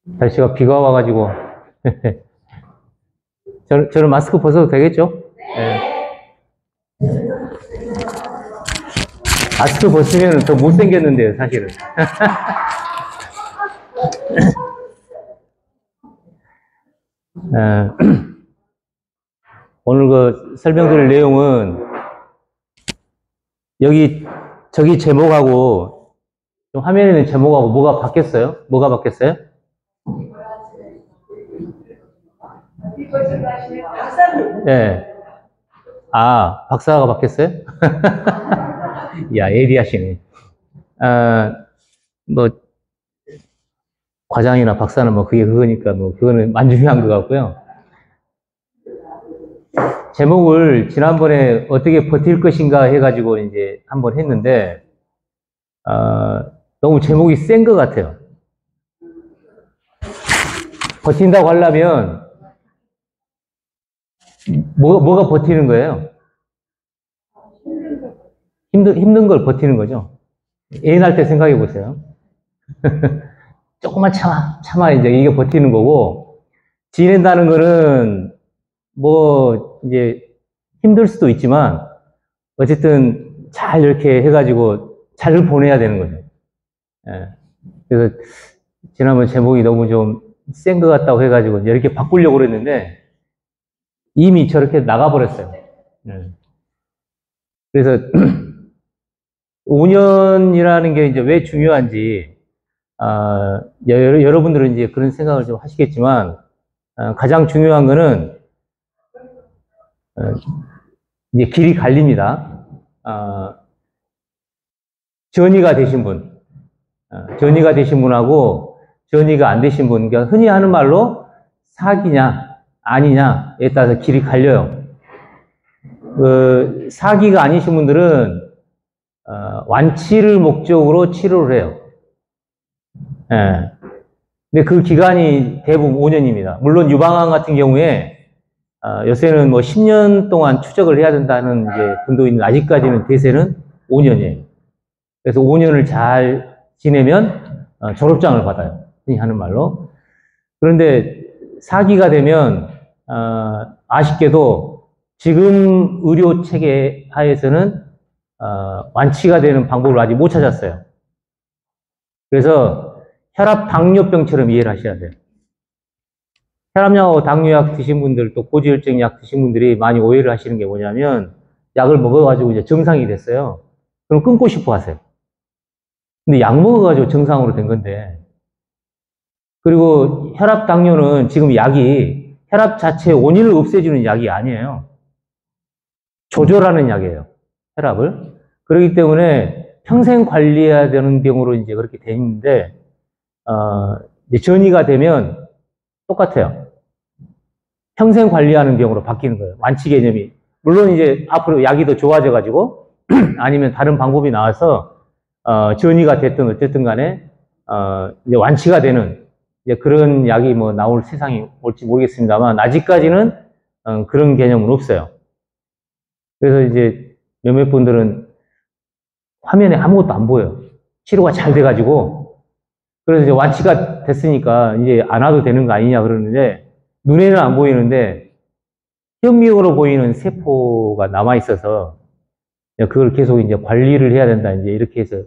날씨가 비가 와가지고. 저는 마스크 벗어도 되겠죠? 네. 마스크 벗으면 더 못생겼는데요, 사실은. 오늘 그 설명드릴 내용은 저기 제목하고 화면에 있는 제목하고 뭐가 바뀌었어요? 뭐가 바뀌었어요? 네. 아, 박사가 바뀌었어요? 야, 예리하시네. 뭐 과장이나 박사는 뭐 그게 그거니까 뭐 그거는 만중한 것 같고요. 제목을 지난번에 어떻게 버틸 것인가 해가지고 이제 한번 했는데 너무 제목이 센 것 같아요. 버틴다고 하려면 뭐가 버티는 거예요? 힘든 걸 버티는 거죠. 애인할 때 생각해 보세요. 조금만 참아 이제 이게 버티는 거고, 지낸다는 거는 뭐 이제 힘들 수도 있지만 어쨌든 잘 이렇게 해가지고 잘 보내야 되는 거죠. 예. 그래서 지난번 제목이 너무 좀 센 것 같다고 해가지고 이렇게 바꾸려고 그랬는데 이미 저렇게 나가버렸어요. 예. 그래서 5년이라는 게 이제 왜 중요한지 여러분들은 이제 그런 생각을 좀 하시겠지만 가장 중요한 거는 이제 길이 갈립니다. 전이가 되신 분, 전이가 되신 분하고 전이가 안 되신 분, 그러니까 흔히 하는 말로 사기냐 아니냐에 따라서 길이 갈려요. 사기가 아니신 분들은 완치를 목적으로 치료를 해요. 예. 근데 그 기간이 대부분 5년입니다. 물론 유방암 같은 경우에 요새는 뭐 10년 동안 추적을 해야 된다는 이제 분도 있는, 아직까지는 대세는 5년이에요. 그래서 5년을 잘 지내면 졸업장을 받아요. 흔히 하는 말로. 그런데 사기가 되면 아쉽게도 지금 의료 체계 하에서는 완치가 되는 방법을 아직 못 찾았어요. 그래서 혈압 당뇨병처럼 이해를 하셔야 돼요. 혈압약하고 당뇨약 드신 분들, 또 고지혈증 약 드신 분들이 많이 오해를 하시는 게 뭐냐면, 약을 먹어가지고 이제 정상이 됐어요. 그럼 끊고 싶어 하세요. 근데 약 먹어가지고 정상으로 된 건데, 그리고 혈압 당뇨는 지금 약이 혈압 자체의 원인을 없애주는 약이 아니에요. 조절하는 약이에요. 혈압을. 그렇기 때문에 평생 관리해야 되는 병으로 이제 그렇게 돼 있는데, 이제 전이가 되면 똑같아요. 평생 관리하는 병으로 바뀌는 거예요. 완치 개념이. 물론 이제 앞으로 약이 더 좋아져가지고, 아니면 다른 방법이 나와서, 전이가 됐든 어쨌든 간에, 이제 완치가 되는, 이제 그런 약이 뭐 나올 세상이 올지 모르겠습니다만, 아직까지는, 그런 개념은 없어요. 그래서 이제 몇몇 분들은 화면에 아무것도 안 보여요. 치료가 잘 돼가지고, 그래서 이제 완치가 됐으니까 이제 안 와도 되는 거 아니냐 그러는데, 눈에는 안 보이는데 현미경으로 보이는 세포가 남아 있어서 그걸 계속 이제 관리를 해야 된다, 이제 이렇게 해서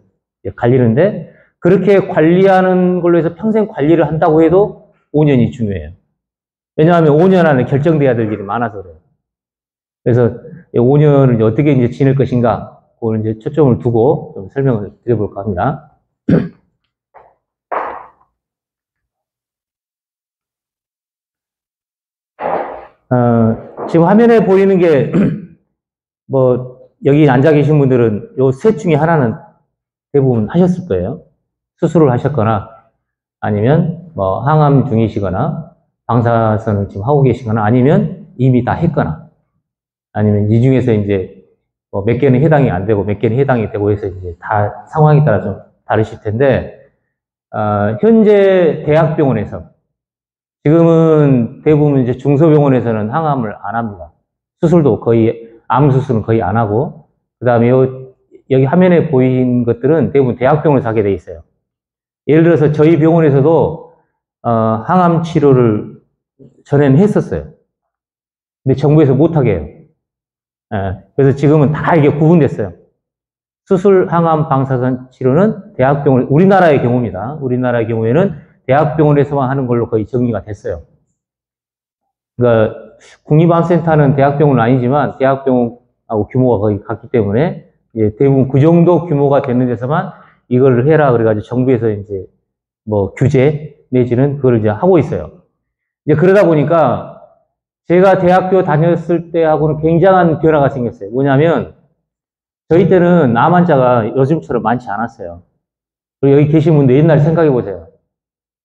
갈리는데, 그렇게 관리하는 걸로 해서 평생 관리를 한다고 해도 5년이 중요해요. 왜냐하면 5년 안에 결정돼야 될 일이 많아서 그래요. 그래서 5년을 이제 어떻게 이제 지낼 것인가, 그걸 이제 초점을 두고 좀 설명을 드려볼까 합니다. 지금 화면에 보이는 게, 뭐, 여기 앉아 계신 분들은 요 셋 중에 하나는 대부분 하셨을 거예요. 수술을 하셨거나, 아니면 뭐, 항암 중이시거나, 방사선을 지금 하고 계시거나, 아니면 이미 다 했거나, 아니면 이 중에서 이제 뭐 몇 개는 해당이 안 되고, 몇 개는 해당이 되고 해서 이제 다 상황에 따라 좀 다르실 텐데, 현재 대학병원에서, 지금은 대부분 이제 중소병원에서는 항암을 안 합니다. 수술도 거의, 암 수술은 거의 안 하고, 그 다음에 여기 화면에 보인 것들은 대부분 대학병원에서 하게 돼 있어요. 예를 들어서 저희 병원에서도 항암 치료를 전에는 했었어요. 근데 정부에서 못하게 해요. 예, 그래서 지금은 다 이게 구분됐어요. 수술, 항암, 방사선 치료는 대학병원, 우리나라의 경우입니다. 우리나라의 경우에는 대학병원에서만 하는 걸로 거의 정리가 됐어요. 그러니까 국립암센터는 대학병원은 아니지만 대학병원하고 규모가 거의 같기 때문에 이제 대부분 그 정도 규모가 되는 데서만 이걸 해라 그래가지고 정부에서 이제 뭐 규제 내지는 그걸 이제 하고 있어요. 이제 그러다 보니까 제가 대학교 다녔을 때하고는 굉장한 변화가 생겼어요. 뭐냐면 저희 때는 암 환자가 요즘처럼 많지 않았어요. 그리고 여기 계신 분들 옛날 생각해 보세요.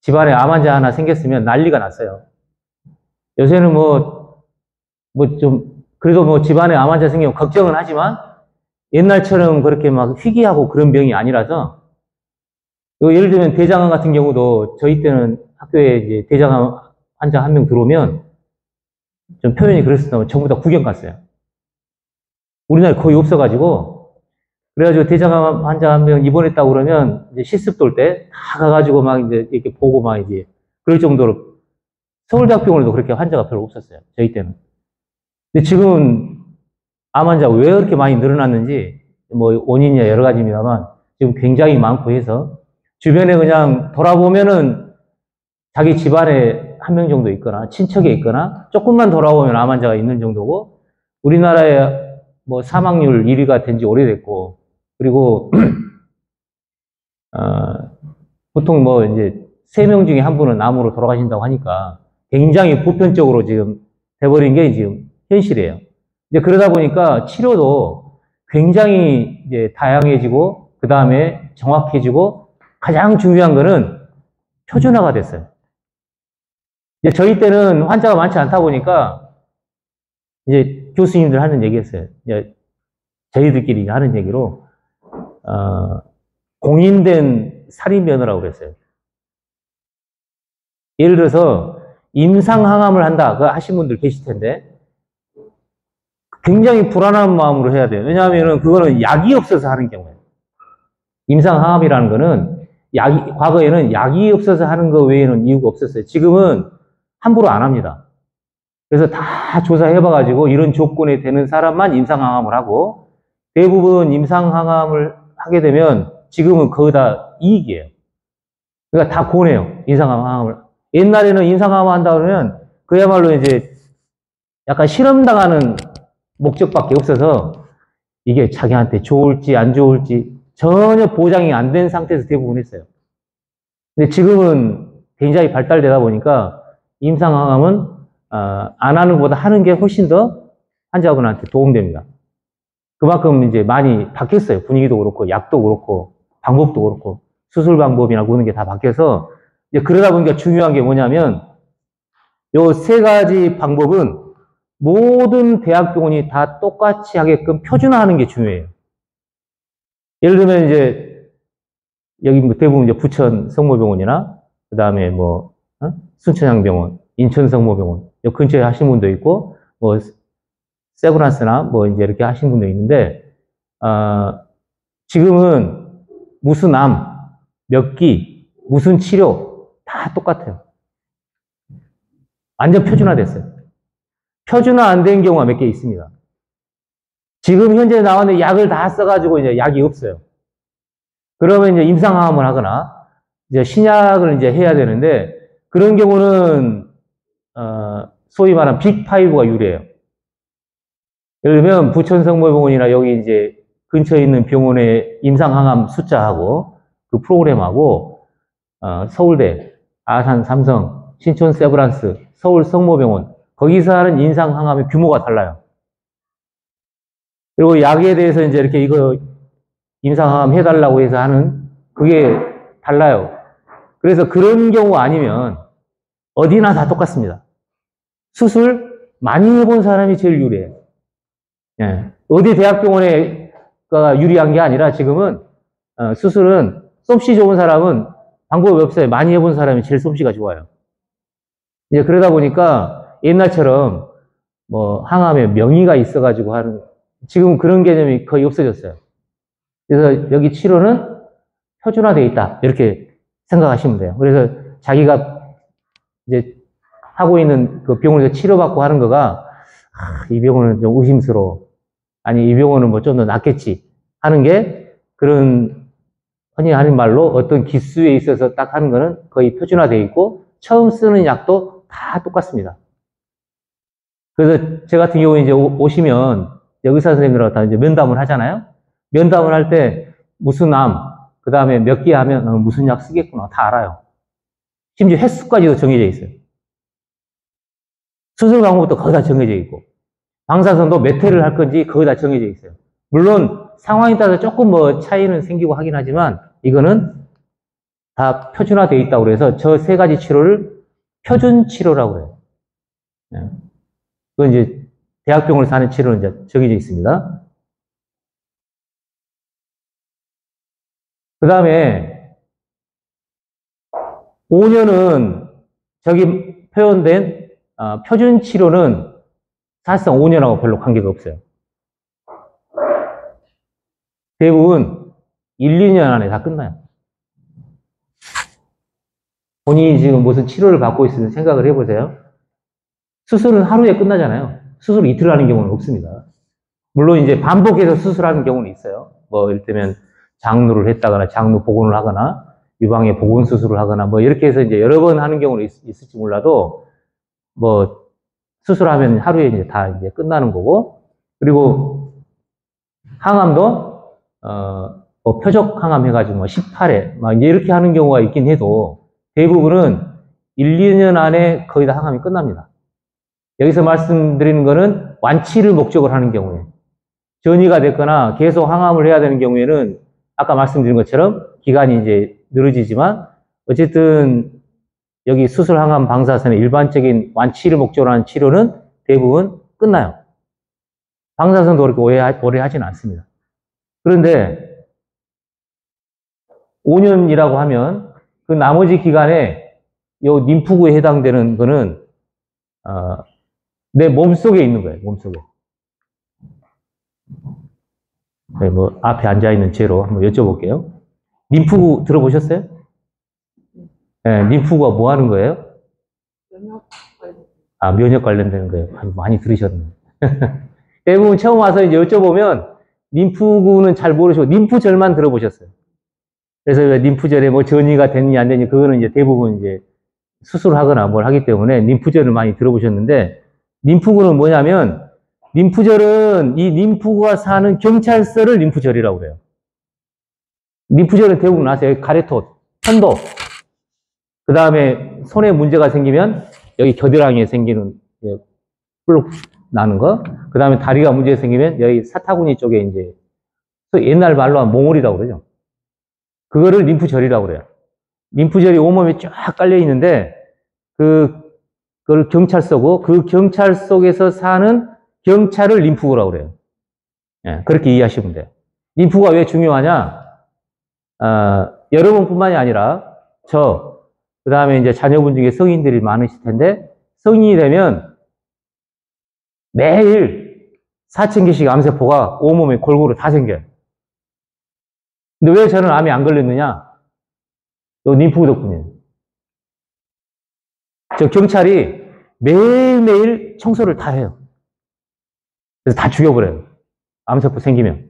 집안에 암 환자 하나 생겼으면 난리가 났어요. 요새는 그래도 뭐 집안에 암 환자 생기면 걱정은 하지만 옛날처럼 그렇게 막 희귀하고 그런 병이 아니라서 예를 들면 대장암 같은 경우도 저희 때는 학교에 이제 대장암 환자 한 명 들어오면 좀 표현이 그랬었다면 전부 다 구경 갔어요. 우리나라에 거의 없어가지고 그래가지고 대장암 환자 한 명 입원했다고 그러면 이제 실습 돌 때 다 가가지고 막 이제 이렇게 보고 막 이제 그럴 정도로 서울대학병원에도 그렇게 환자가 별로 없었어요. 저희 때는. 근데 지금은 암 환자가 왜 그렇게 많이 늘어났는지 뭐 원인이야 여러 가지입니다만 지금 굉장히 많고 해서 주변에 그냥 돌아보면은 자기 집안에 한 명 정도 있거나 친척에 있거나 조금만 돌아보면 암 환자가 있는 정도고 우리나라의 뭐 사망률 1위가 된 지 오래됐고 그리고 보통 뭐 이제 3명 중에 한 분은 암으로 돌아가신다고 하니까 굉장히 보편적으로 지금 돼버린 게 지금 현실이에요. 이제 그러다 보니까 치료도 굉장히 이제 다양해지고 그 다음에 정확해지고 가장 중요한 거는 표준화가 됐어요. 이제 저희 때는 환자가 많지 않다 보니까 이제 교수님들 하는 얘기였어요. 이제 저희들끼리 하는 얘기로 공인된 살인면허라고 그랬어요. 예를 들어서 임상항암을 한다. 그거 하신 분들 계실 텐데 굉장히 불안한 마음으로 해야 돼요. 왜냐하면 그거는 약이 없어서 하는 경우예요. 임상항암이라는 거는 과거에는 약이 없어서 하는 거 외에는 이유가 없었어요. 지금은 함부로 안 합니다. 그래서 다 조사해봐가지고 이런 조건이 되는 사람만 임상항암을 하고 대부분 임상항암을 하게 되면 지금은 거의 다 이익이에요. 그러니까 다 고뇌요. 임상항암을. 옛날에는 임상항암 한다 그러면 그야말로 이제 약간 실험당하는 목적밖에 없어서 이게 자기한테 좋을지 안 좋을지 전혀 보장이 안 된 상태에서 대부분 했어요. 근데 지금은 굉장히 발달되다 보니까 임상항암은 안 하는 것보다 하는 게 훨씬 더 환자분한테 도움됩니다. 그만큼 이제 많이 바뀌었어요. 분위기도 그렇고 약도 그렇고 방법도 그렇고 수술 방법이나 그런 게 다 바뀌어서 이제 그러다 보니까 중요한 게 뭐냐면 요 3가지 방법은 모든 대학병원이 다 똑같이 하게끔 표준화하는 게 중요해요. 예를 들면 이제 여기 대부분 이제 부천 성모병원이나 그 다음에 뭐 순천향병원, 인천성모병원 요 근처에 하신 분도 있고 뭐 세브란스나 뭐 이제 이렇게 하신 분도 있는데 지금은 무슨 암, 몇 기, 무슨 치료 다 똑같아요. 완전 표준화됐어요. 표준화 안 된 경우가 몇 개 있습니다. 지금 현재 나오는 약을 다 써가지고 이제 약이 없어요. 그러면 이제 임상항암을 하거나 이제 신약을 이제 해야 되는데 그런 경우는 소위 말하는 빅5가 유리해요. 예를 들면 부천성모병원이나 여기 이제 근처에 있는 병원의 임상항암 숫자하고 그 프로그램하고 서울대, 아산 삼성, 신촌 세브란스, 서울 성모병원 거기서 하는 임상항암의 규모가 달라요. 그리고 약에 대해서 이제 이렇게 이거 임상항암 해달라고 해서 하는 그게 달라요. 그래서 그런 경우 아니면 어디나 다 똑같습니다. 수술 많이 해본 사람이 제일 유리해요. 예. 어디 대학병원에 유리한 게 아니라 지금은 수술은 솜씨 좋은 사람은 방법이 없어요. 많이 해본 사람이 제일 솜씨가 좋아요. 이제 그러다 보니까 옛날처럼 뭐 항암에 명의가 있어가지고 하는 지금 그런 개념이 거의 없어졌어요. 그래서 여기 치료는 표준화되어 있다. 이렇게 생각하시면 돼요. 그래서 자기가 이제 하고 있는 그 병원에서 치료받고 하는 거가, 이 병원은 좀 의심스러워. 아니, 이 병원은 뭐 좀 더 낫겠지. 하는 게, 그런, 흔히 하는 말로 어떤 기수에 있어서 딱 하는 거는 거의 표준화되어 있고, 처음 쓰는 약도 다 똑같습니다. 그래서 저 같은 경우에 이제 오시면, 의사 선생님들하고 다 이제 면담을 하잖아요? 면담을 할 때, 무슨 암, 그 다음에 몇 개 하면 무슨 약 쓰겠구나. 다 알아요. 심지어 횟수까지도 정해져 있어요. 수술 방법도 거의 다 정해져 있고, 방사선도 몇 회를 할 건지 거의 다 정해져 있어요. 물론 상황에 따라서 조금 뭐 차이는 생기고 하긴 하지만 이거는 다 표준화되어 있다고 그래서 저 세 가지 치료를 표준 치료라고 해요. 네. 그건 이제 대학병원에서 하는 치료는 이제 정해져 있습니다. 그 다음에 5년은 저기 표현된 표준 치료는 사실상 5년하고 별로 관계가 없어요. 대부분 1, 2년 안에 다 끝나요. 본인이 지금 무슨 치료를 받고 있으면 생각을 해보세요. 수술은 하루에 끝나잖아요. 수술 이틀 하는 경우는 없습니다. 물론 이제 반복해서 수술하는 경우는 있어요. 뭐 이를테면 장루를 했다거나 장루 복원을 하거나 유방에 복원 수술을 하거나 뭐 이렇게 해서 이제 여러 번 하는 경우는 있을지 몰라도 뭐 수술하면 하루에 이제 다 이제 끝나는 거고, 그리고 항암도 뭐 표적 항암 해가지고 뭐 18회 막 이제 이렇게 하는 경우가 있긴 해도 대부분은 1, 2년 안에 거의 다 항암이 끝납니다. 여기서 말씀드리는 거는 완치를 목적으로 하는 경우에, 전이가 됐거나 계속 항암을 해야 되는 경우에는 아까 말씀드린 것처럼 기간이 이제 늘어지지만 어쨌든 여기 수술 항암 방사선의 일반적인 완치를 목적으로 하는 치료는 대부분 끝나요. 방사선도 그렇게 오래 하지는 않습니다. 그런데 5년이라고 하면 그 나머지 기간에 요 림프구에 해당되는 거는 내 몸속에 있는 거예요. 몸속에. 네, 뭐 앞에 앉아있는 죄로 한번 여쭤볼게요. 림프구 들어보셨어요? 네, 림프구가 뭐 하는 거예요? 면역 관련되는 거예요. 많이 들으셨네. 대부분 처음 와서 이제 여쭤보면 림프구는 잘 모르시고 림프절만 들어보셨어요. 그래서 림프절에 뭐 전이가 됐니 안 됐니 그거는 이제 대부분 이제 수술하거나 뭘 하기 때문에 림프절을 많이 들어보셨는데, 림프구는 뭐냐면 림프절은 이 림프구가 사는 경찰서를 림프절이라고 그래요. 림프절은 대부분 아세요? 가래토, 편도. 그 다음에 손에 문제가 생기면 여기 겨드랑이에 생기는 뿔룩 나는 거. 그 다음에 다리가 문제가 생기면 여기 사타구니 쪽에 이제 옛날 말로 하면 몽골이라고 그러죠. 그거를 림프절이라고 그래요. 림프절이 온몸에 쫙 깔려 있는데 그걸 경찰서고 그 경찰 속에서 사는 경찰을 림프구라고 그래요. 예, 그렇게 이해하시면 돼요. 림프가 왜 중요하냐? 여러분뿐만이 아니라 그 다음에 이제 자녀분 중에 성인들이 많으실 텐데, 성인이 되면 매일 4,000개씩 암세포가 온몸에 골고루 다 생겨요. 근데 왜 저는 암에 안 걸렸느냐? 요 림프구 덕분이에요. 저 경찰이 매일매일 청소를 다 해요. 그래서 다 죽여버려요. 암세포 생기면.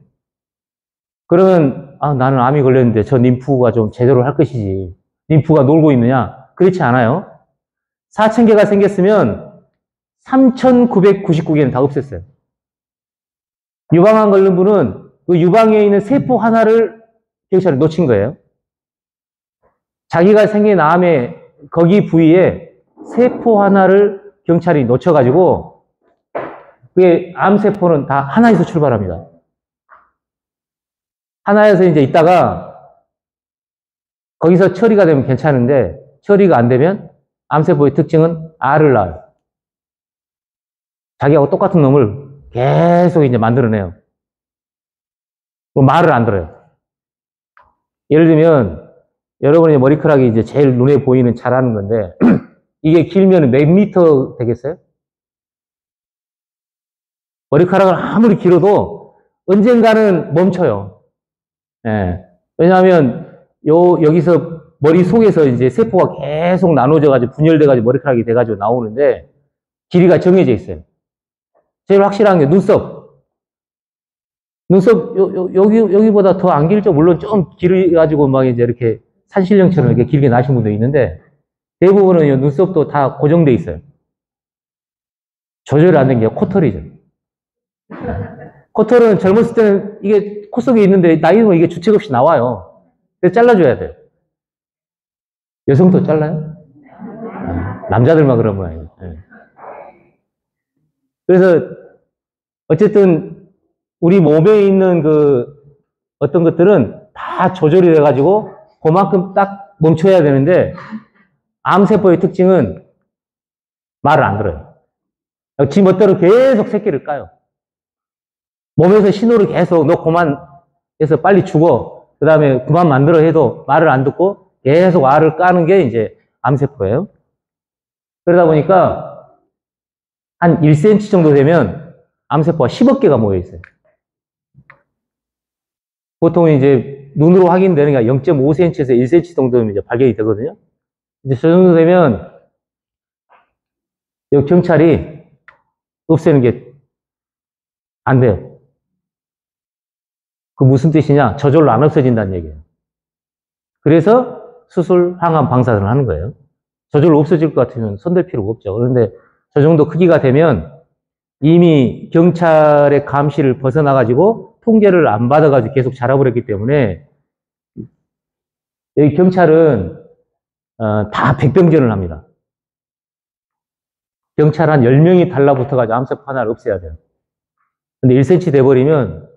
그러면 나는 암이 걸렸는데 저 림프가 좀 제대로 할 것이지. 림프가 놀고 있느냐? 그렇지 않아요. 4,000개가 생겼으면 3,999개는 다 없앴어요. 유방암 걸린 분은 그 유방에 있는 세포 하나를 경찰이 놓친 거예요. 자기가 생긴 암의 거기 부위에 세포 하나를 경찰이 놓쳐가지고 그게 암세포는 다 하나에서 출발합니다. 하나에서 이제 있다가 거기서 처리가 되면 괜찮은데 처리가 안 되면 암세포의 특징은 알을 낳아요. 자기하고 똑같은 놈을 계속 이제 만들어내요. 그럼 말을 안 들어요. 예를 들면 여러분의 머리카락이 이제 제일 눈에 보이는 잘하는 건데 이게 길면 몇 미터 되겠어요? 머리카락을 아무리 길어도 언젠가는 멈춰요. 예. 왜냐하면 여기서 머릿속에서 이제 세포가 계속 나눠져가지고 분열돼가지고 머리카락이 돼가지고 나오는데 길이가 정해져 있어요. 제일 확실한 게 눈썹. 눈썹, 여기보다 더 안 길죠? 물론 좀 길어가지고 막 이제 이렇게 산신령처럼 이렇게 길게 나신 분도 있는데 대부분은 눈썹도 다 고정돼 있어요. 조절이 안 된 게 코털이죠. 코털은 젊었을 때는 이게 코 속에 있는데 나이 들면 이게 주책 없이 나와요. 그래서 잘라줘야 돼요. 여성도 잘라요? 남자들만 그런 모양이에요. 그래서 어쨌든 우리 몸에 있는 그 어떤 것들은 다 조절이 돼가지고 그만큼 딱 멈춰야 되는데 암세포의 특징은 말을 안 들어요. 지 멋대로 계속 새끼를 까요. 몸에서 신호를 계속 너 그만 해서 빨리 죽어. 그 다음에 그만 만들어 해도 말을 안 듣고 계속 알을 까는 게 이제 암세포예요. 그러다 보니까 한 1cm 정도 되면 암세포가 10억 개가 모여 있어요. 보통 이제 눈으로 확인되는 게 0.5cm에서 1cm 정도면 이제 발견이 되거든요. 이제 저 정도 되면 여기 경찰이 없애는 게 안 돼요. 그 무슨 뜻이냐? 저절로 안 없어진다는 얘기예요. 그래서 수술, 항암, 방사선을 하는 거예요. 저절로 없어질 것 같으면 손댈 필요가 없죠. 그런데 저 정도 크기가 되면 이미 경찰의 감시를 벗어나가지고 통제를 안 받아가지고 계속 자라버렸기 때문에 여기 경찰은 다 백병전을 합니다. 경찰 한 10명이 달라붙어가지고 암세포 하나를 없애야 돼요. 근데 1cm 돼버리면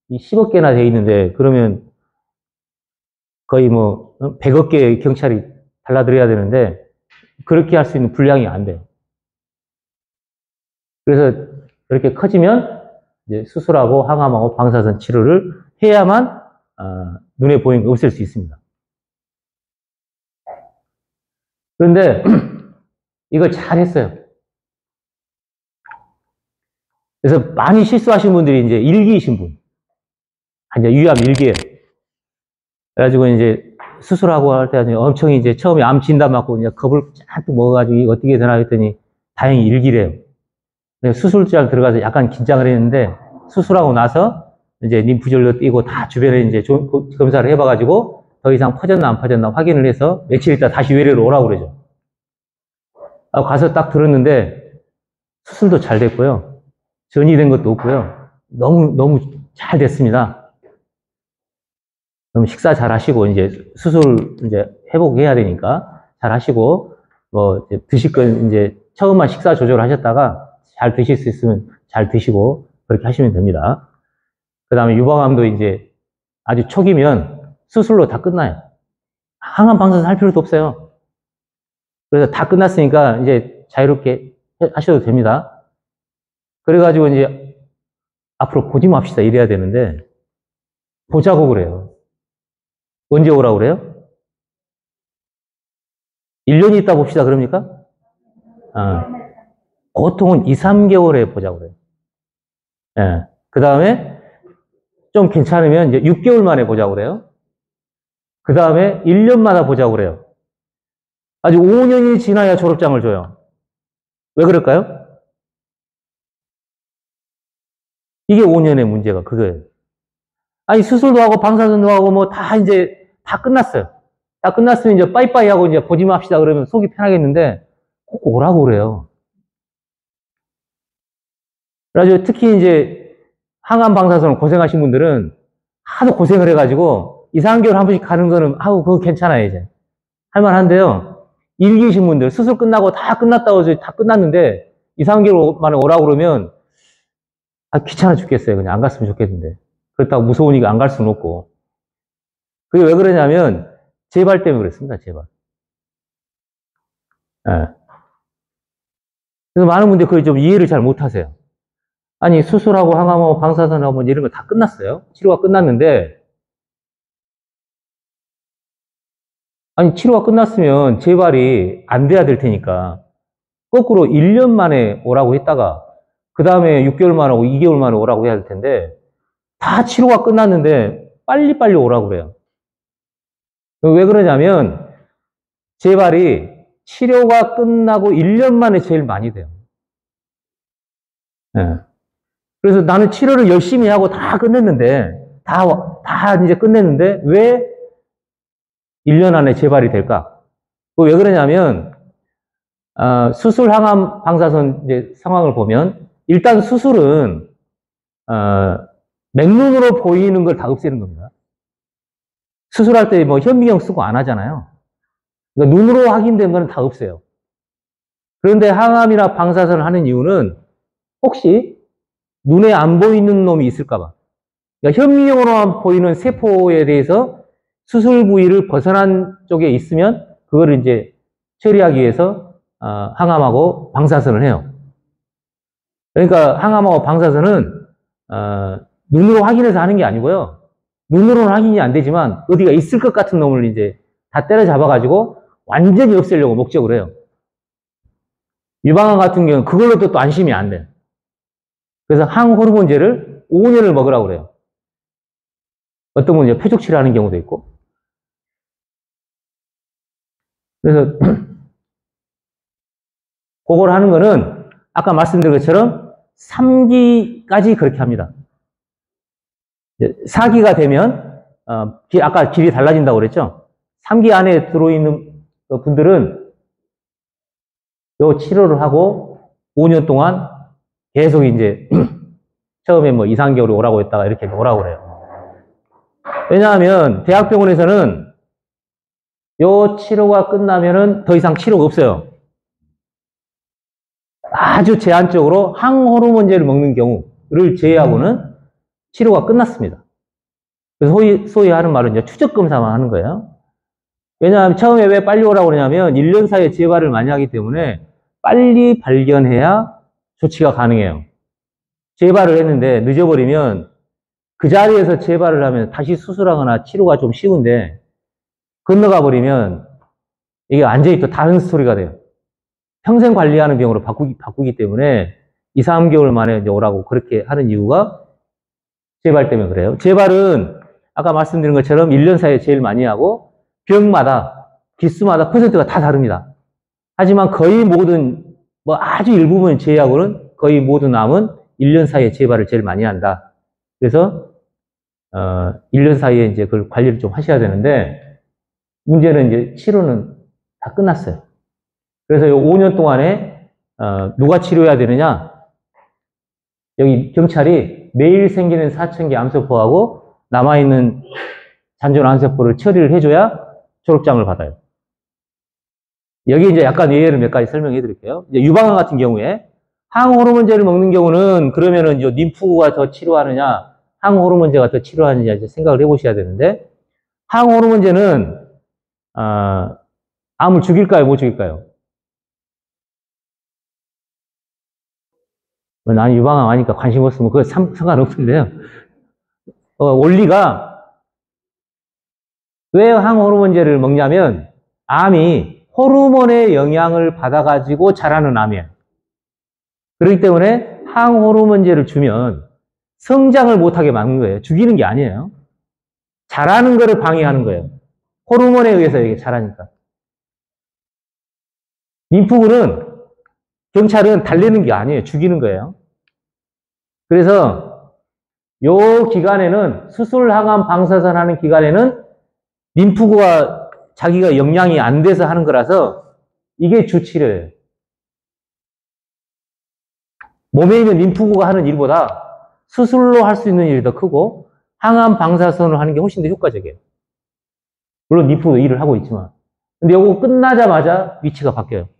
이 10억 개나 돼 있는데 그러면 거의 뭐 100억 개의 경찰이 달라들어야 되는데 그렇게 할 수 있는 분량이 안 돼요. 그래서 그렇게 커지면 이제 수술하고 항암하고 방사선 치료를 해야만 눈에 보이는 거 없앨 수 있습니다. 그런데 이걸 잘 했어요. 그래서 많이 실수하신 분들이 이제 일기이신 분. 이제 유암 일기예요. 그래가지고 이제 수술하고 할 때 엄청 이제 처음에 암 진단 맞고 이제 겁을 잔뜩 먹어가지고 이거 어떻게 되나 했더니 다행히 일기래요. 수술장 들어가서 약간 긴장을 했는데 수술하고 나서 이제 림프절도 띄고 다 주변에 이제 검사를 해봐가지고 더 이상 퍼졌나 안 퍼졌나 확인을 해서 며칠 있다 다시 외래로 오라고 그러죠. 가서 딱 들었는데 수술도 잘 됐고요. 전이 된 것도 없고요. 너무 잘 됐습니다. 그럼 식사 잘 하시고 이제 수술 이제 회복해야 되니까 잘 하시고 뭐 이제 드실 건 이제 처음만 식사 조절하셨다가 잘 드실 수 있으면 잘 드시고 그렇게 하시면 됩니다. 그 다음에 유방암도 이제 아주 초기면 수술로 다 끝나요. 항암 방사선 할 필요도 없어요. 그래서 다 끝났으니까 이제 자유롭게 하셔도 됩니다. 그래가지고 이제 앞으로 보지 맙시다 이래야 되는데 보자고 그래요. 언제 오라고 그래요? 1년이 있다 봅시다 그럽니까? 보통은 2, 3개월에 보자고 그래요. 예. 그 다음에 좀 괜찮으면 이제 6개월 만에 보자고 그래요. 그 다음에 1년마다 보자고 그래요. 아직 5년이 지나야 졸업장을 줘요. 왜 그럴까요? 이게 5년의 문제가 그거예요. 아니, 수술도 하고 방사선도 하고 뭐 다 이제 다 끝났어요. 다 끝났으면 이제 빠이빠이 하고 이제 보지 맙시다 그러면 속이 편하겠는데 꼭 오라고 그래요. 그래가지고 특히 이제 항암 방사선 고생하신 분들은 하도 고생을 해가지고 2, 3개월 한 번씩 가는 거는 아우 그거 괜찮아요 이제 할만한데요. 일기이신 분들 수술 끝나고 다 끝났다고 해서 다 끝났는데 2, 3개월 만에 오라고 그러면 귀찮아 죽겠어요. 그냥 안 갔으면 좋겠는데 그렇다고 무서우니까 안 갈 수는 없고. 그게 왜 그러냐면 재발 때문에 그랬습니다. 재발. 네. 그래서 많은 분들이 그걸 좀 이해를 잘 못하세요. 아니 수술하고 항암하고 방사선하고 이런 거 다 끝났어요. 치료가 끝났는데 아니 치료가 끝났으면 재발이 안 돼야 될 테니까 거꾸로 1년 만에 오라고 했다가 그 다음에 6개월 만에 오고 2개월 만에 오라고 해야 될 텐데 다 치료가 끝났는데 빨리빨리 오라고 그래요. 왜 그러냐면 재발이 치료가 끝나고 1년 만에 제일 많이 돼요. 네. 그래서 나는 치료를 열심히 하고 다 끝냈는데, 다 이제 끝냈는데, 왜 1년 안에 재발이 될까? 왜 그러냐면, 수술 항암 방사선 이제 상황을 보면, 일단 수술은, 맨눈으로 보이는 걸 다 없애는 겁니다. 수술할 때 뭐 현미경 쓰고 안 하잖아요. 그러니까 눈으로 확인된 건 다 없어요. 그런데 항암이나 방사선을 하는 이유는 혹시 눈에 안 보이는 놈이 있을까봐. 그러니까 현미경으로만 보이는 세포에 대해서 수술 부위를 벗어난 쪽에 있으면 그거를 이제 처리하기 위해서 항암하고 방사선을 해요. 그러니까 항암하고 방사선은 눈으로 확인해서 하는 게 아니고요. 눈으로는 확인이 안 되지만 어디가 있을 것 같은 놈을 이제 다 때려잡아가지고 완전히 없애려고 목적으로 해요. 유방암 같은 경우는 그걸로도 또 안심이 안 돼요. 그래서 항호르몬제를 5년을 먹으라고 그래요. 어떤 분은 이제 표적 치료하는 경우도 있고. 그래서 그걸 하는 거는 아까 말씀드린 것처럼 3기까지 그렇게 합니다. 4기가 되면 아까 길이 달라진다고 그랬죠. 3기 안에 들어있는 분들은 요 치료를 하고 5년 동안 계속 이제 처음에 뭐 2, 3개월이 오라고 했다가 이렇게 오라고 그래요. 왜냐하면 대학병원에서는 요 치료가 끝나면은 더 이상 치료가 없어요. 아주 제한적으로 항호르몬제를 먹는 경우를 제외하고는 치료가 끝났습니다. 그래서 소위 하는 말은 이제 추적 검사만 하는 거예요. 왜냐하면 처음에 왜 빨리 오라고 그러냐면 1년 사이에 재발을 많이 하기 때문에 빨리 발견해야 조치가 가능해요. 재발을 했는데 늦어버리면 그 자리에서 재발을 하면 다시 수술하거나 치료가 좀 쉬운데 건너가 버리면 이게 완전히 또 다른 스토리가 돼요. 평생 관리하는 병으로 바꾸기 때문에 2, 3개월 만에 이제 오라고 그렇게 하는 이유가 재발 때문에 그래요. 재발은 아까 말씀드린 것처럼 1년 사이에 제일 많이 하고 병마다, 기수마다 퍼센트가 다 다릅니다. 하지만 거의 모든, 뭐 아주 일부분 제외하고는 거의 모든 암은 1년 사이에 재발을 제일 많이 한다. 그래서 1년 사이에 이제 그걸 관리를 좀 하셔야 되는데 문제는 이제 치료는 다 끝났어요. 그래서 이 5년 동안에 누가 치료해야 되느냐? 여기 경찰이 매일 생기는 4,000개 암세포하고 남아있는 잔존 암세포를 처리를 해줘야 졸업장을 받아요. 여기 이제 약간 예외를 몇 가지 설명해 드릴게요. 이제 유방암 같은 경우에 항호르몬제를 먹는 경우는 그러면은 이제 림프구가 더 치료하느냐, 항호르몬제가 더 치료하느냐 이제 생각을 해보셔야 되는데 항호르몬제는 암을 죽일까요, 못 죽일까요? 나는 유방암 아니까 관심 없으면 그거 상관없는데요. 원리가 왜 항호르몬제를 먹냐면 암이 호르몬의 영향을 받아가지고 자라는 암이에요. 그렇기 때문에 항호르몬제를 주면 성장을 못하게 막는 거예요. 죽이는 게 아니에요. 자라는 거를 방해하는 거예요. 호르몬에 의해서 이게 자라니까. 림프구는 경찰은 달래는 게 아니에요. 죽이는 거예요. 그래서 요 기간에는 수술 항암 방사선 하는 기간에는 림프구가 자기가 영양이 안 돼서 하는 거라서 이게 주치료예요. 몸에 있는 림프구가 하는 일보다 수술로 할 수 있는 일이 더 크고 항암 방사선을 하는 게 훨씬 더 효과적이에요. 물론 림프도 일을 하고 있지만. 근데 요거 끝나자마자 위치가 바뀌어요.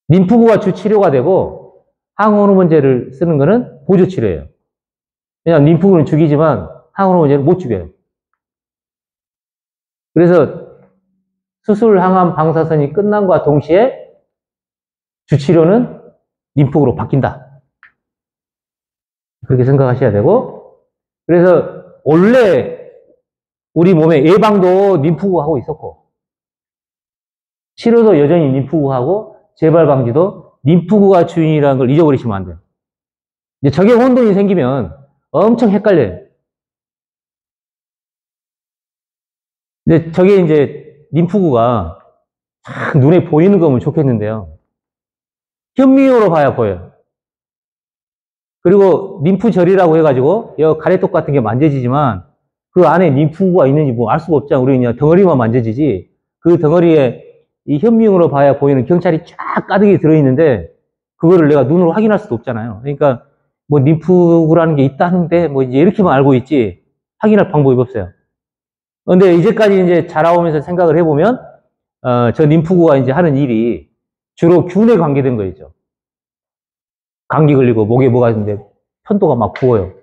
림프구가 주치료가 되고 항호르몬제를 쓰는 거는 보조치료예요. 왜냐하면 림프구는 죽이지만 항호르몬제는 못 죽여요. 그래서 수술 항암 방사선이 끝난 것과 동시에 주치료는 림프구로 바뀐다. 그렇게 생각하셔야 되고, 그래서 원래 우리 몸의 예방도 림프구 하고 있었고, 치료도 여전히 림프구 하고, 재발 방지도 림프구가 주인이라는 걸 잊어버리시면 안 돼요. 이제 적용 혼돈이 생기면 엄청 헷갈려요. 근데 저게 이제 림프구가 딱 눈에 보이는 거면 좋겠는데요. 현미경으로 봐야 보여요. 그리고 림프절이라고 해가지고 여 가래떡 같은 게 만져지지만 그 안에 림프구가 있는지 뭐 알 수가 없잖아. 우리 그냥 덩어리만 만져지지. 그 덩어리에 이 현미경으로 봐야 보이는 경찰이 쫙 가득히 들어있는데 그거를 내가 눈으로 확인할 수도 없잖아요. 그러니까 뭐 림프구라는 게 있다는데 뭐 이제 이렇게만 알고 있지 확인할 방법이 없어요. 근데 이제까지 이제 자라오면서 생각을 해보면 저 림프구가 이제 하는 일이 주로 균에 관계된 거있죠. 감기 걸리고 목에 뭐가 있는데 편도가 막 부어요.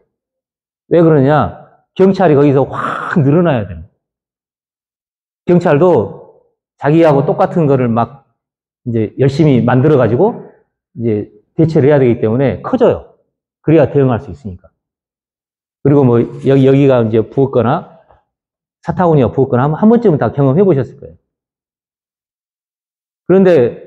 왜 그러냐? 경찰이 거기서 확 늘어나야 돼요. 경찰도 자기하고 똑같은 거를 막 이제 열심히 만들어가지고 이제 대처를 해야 되기 때문에 커져요. 그래야 대응할 수 있으니까. 그리고 뭐 여기가 이제 부었거나 사타구니가 부었거나 한 번쯤은 다 경험해 보셨을 거예요. 그런데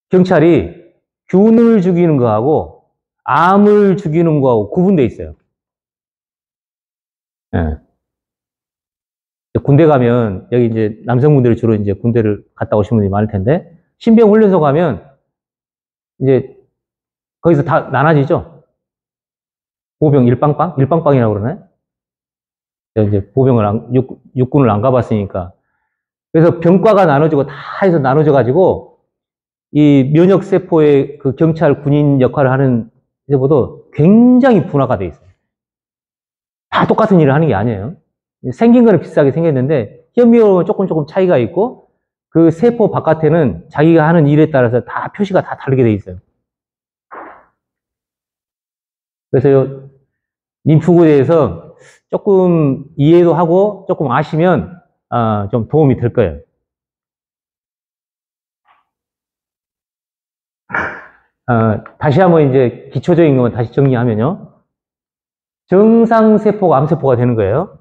경찰이 균을 죽이는 거하고 암을 죽이는 거하고 구분되어 있어요. 예. 군대 가면 여기 이제 남성분들이 주로 이제 군대를 갔다 오신 분들이 많을 텐데 신병 훈련소 가면 이제 거기서 다 나눠지죠. 보병 일빵빵이라고 그러나요? 이제 보병을 육군을 안 가봤으니까. 그래서 병과가 나눠지고 다 해서 나눠져 가지고 이 면역세포의 그 경찰 군인 역할을 하는 데보다 굉장히 분화가 돼 있어요. 다 똑같은 일을 하는 게 아니에요. 생긴 거는 비슷하게 생겼는데 현미경은 조금 차이가 있고 그 세포 바깥에는 자기가 하는 일에 따라서 다 표시가 다 다르게 돼 있어요. 그래서 림프구에 대해서 조금 이해도 하고 조금 아시면 좀 도움이 될 거예요. 다시 한번 이제 기초적인 것만 다시 정리하면요. 정상세포가 암세포가 되는 거예요.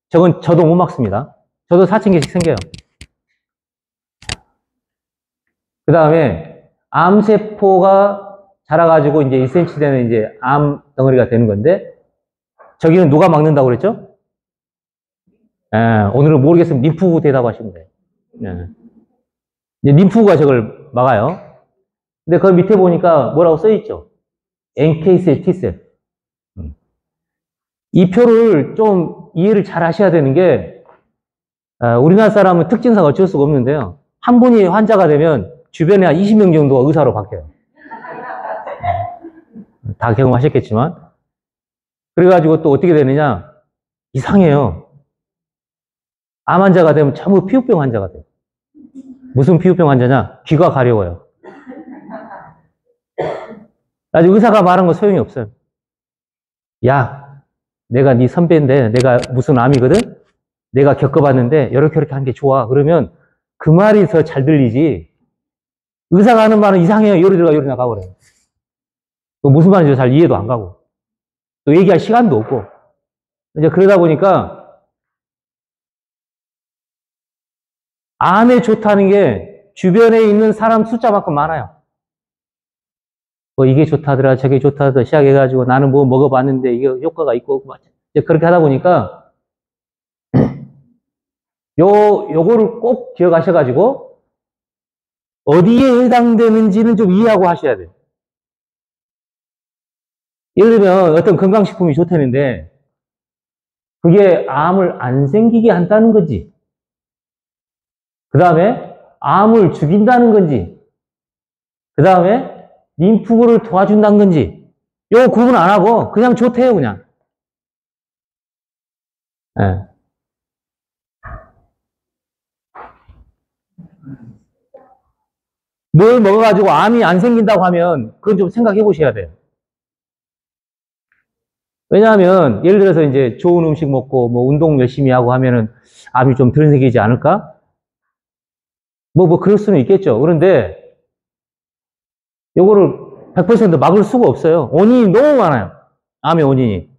저건 저도 못 막습니다. 저도 4,000개씩 생겨요. 그 다음에 암세포가 자라가지고 이제 1cm 되는 이제 암 덩어리가 되는 건데 저기는 누가 막는다고 그랬죠? 오늘은 모르겠으면 림프구 대답하시면 돼요. 이제 림프구가 저걸 막아요. 근데 그 밑에 보니까 뭐라고 써있죠? NK셀, T셀. 이 표를 좀 이해를 잘 하셔야 되는 게 우리나라 사람은 특징사가 어쩔 수가 없는데요. 한 분이 환자가 되면 주변에 한 20명 정도가 의사로 바뀌어요. 다 경험하셨겠지만. 그래가지고 또 어떻게 되느냐? 이상해요. 암 환자가 되면 전부 피부병 환자가 돼요. 무슨 피부병 환자냐? 귀가 가려워요. 나중에 의사가 말한 거 소용이 없어요. 야, 내가 네 선배인데 내가 무슨 암이거든? 내가 겪어봤는데 이렇게 하는 게 좋아. 그러면 그 말이 더 잘 들리지. 의사가 하는 말은 이상해요. 요리 들어가 요리 나가 그래요. 또 무슨 말인지 잘 이해도 안 가고 또 얘기할 시간도 없고 이제 그러다 보니까 암에 좋다는 게 주변에 있는 사람 숫자만큼 많아요. 뭐 이게 좋다더라 저게 좋다더라 시작해가지고 나는 뭐 먹어봤는데 이게 효과가 있고 이제 그렇게 하다 보니까 요거를 꼭 기억하셔가지고 어디에 해당되는지는 좀 이해하고 하셔야 돼요. 예를 들면 어떤 건강식품이 좋다는데 그게 암을 안 생기게 한다는 건지 그 다음에 암을 죽인다는 건지 그 다음에 림프구를 도와준다는 건지 요거 구분 안 하고 그냥 좋대요 그냥. 네. 뭘 먹어가지고 암이 안 생긴다고 하면 그건 좀 생각해 보셔야 돼요. 왜냐하면 예를 들어서 이제 좋은 음식 먹고 뭐 운동 열심히 하고 하면은 암이 좀 덜 생기지 않을까? 뭐 그럴 수는 있겠죠. 그런데 요거를 100% 막을 수가 없어요. 원인이 너무 많아요. 암의 원인이.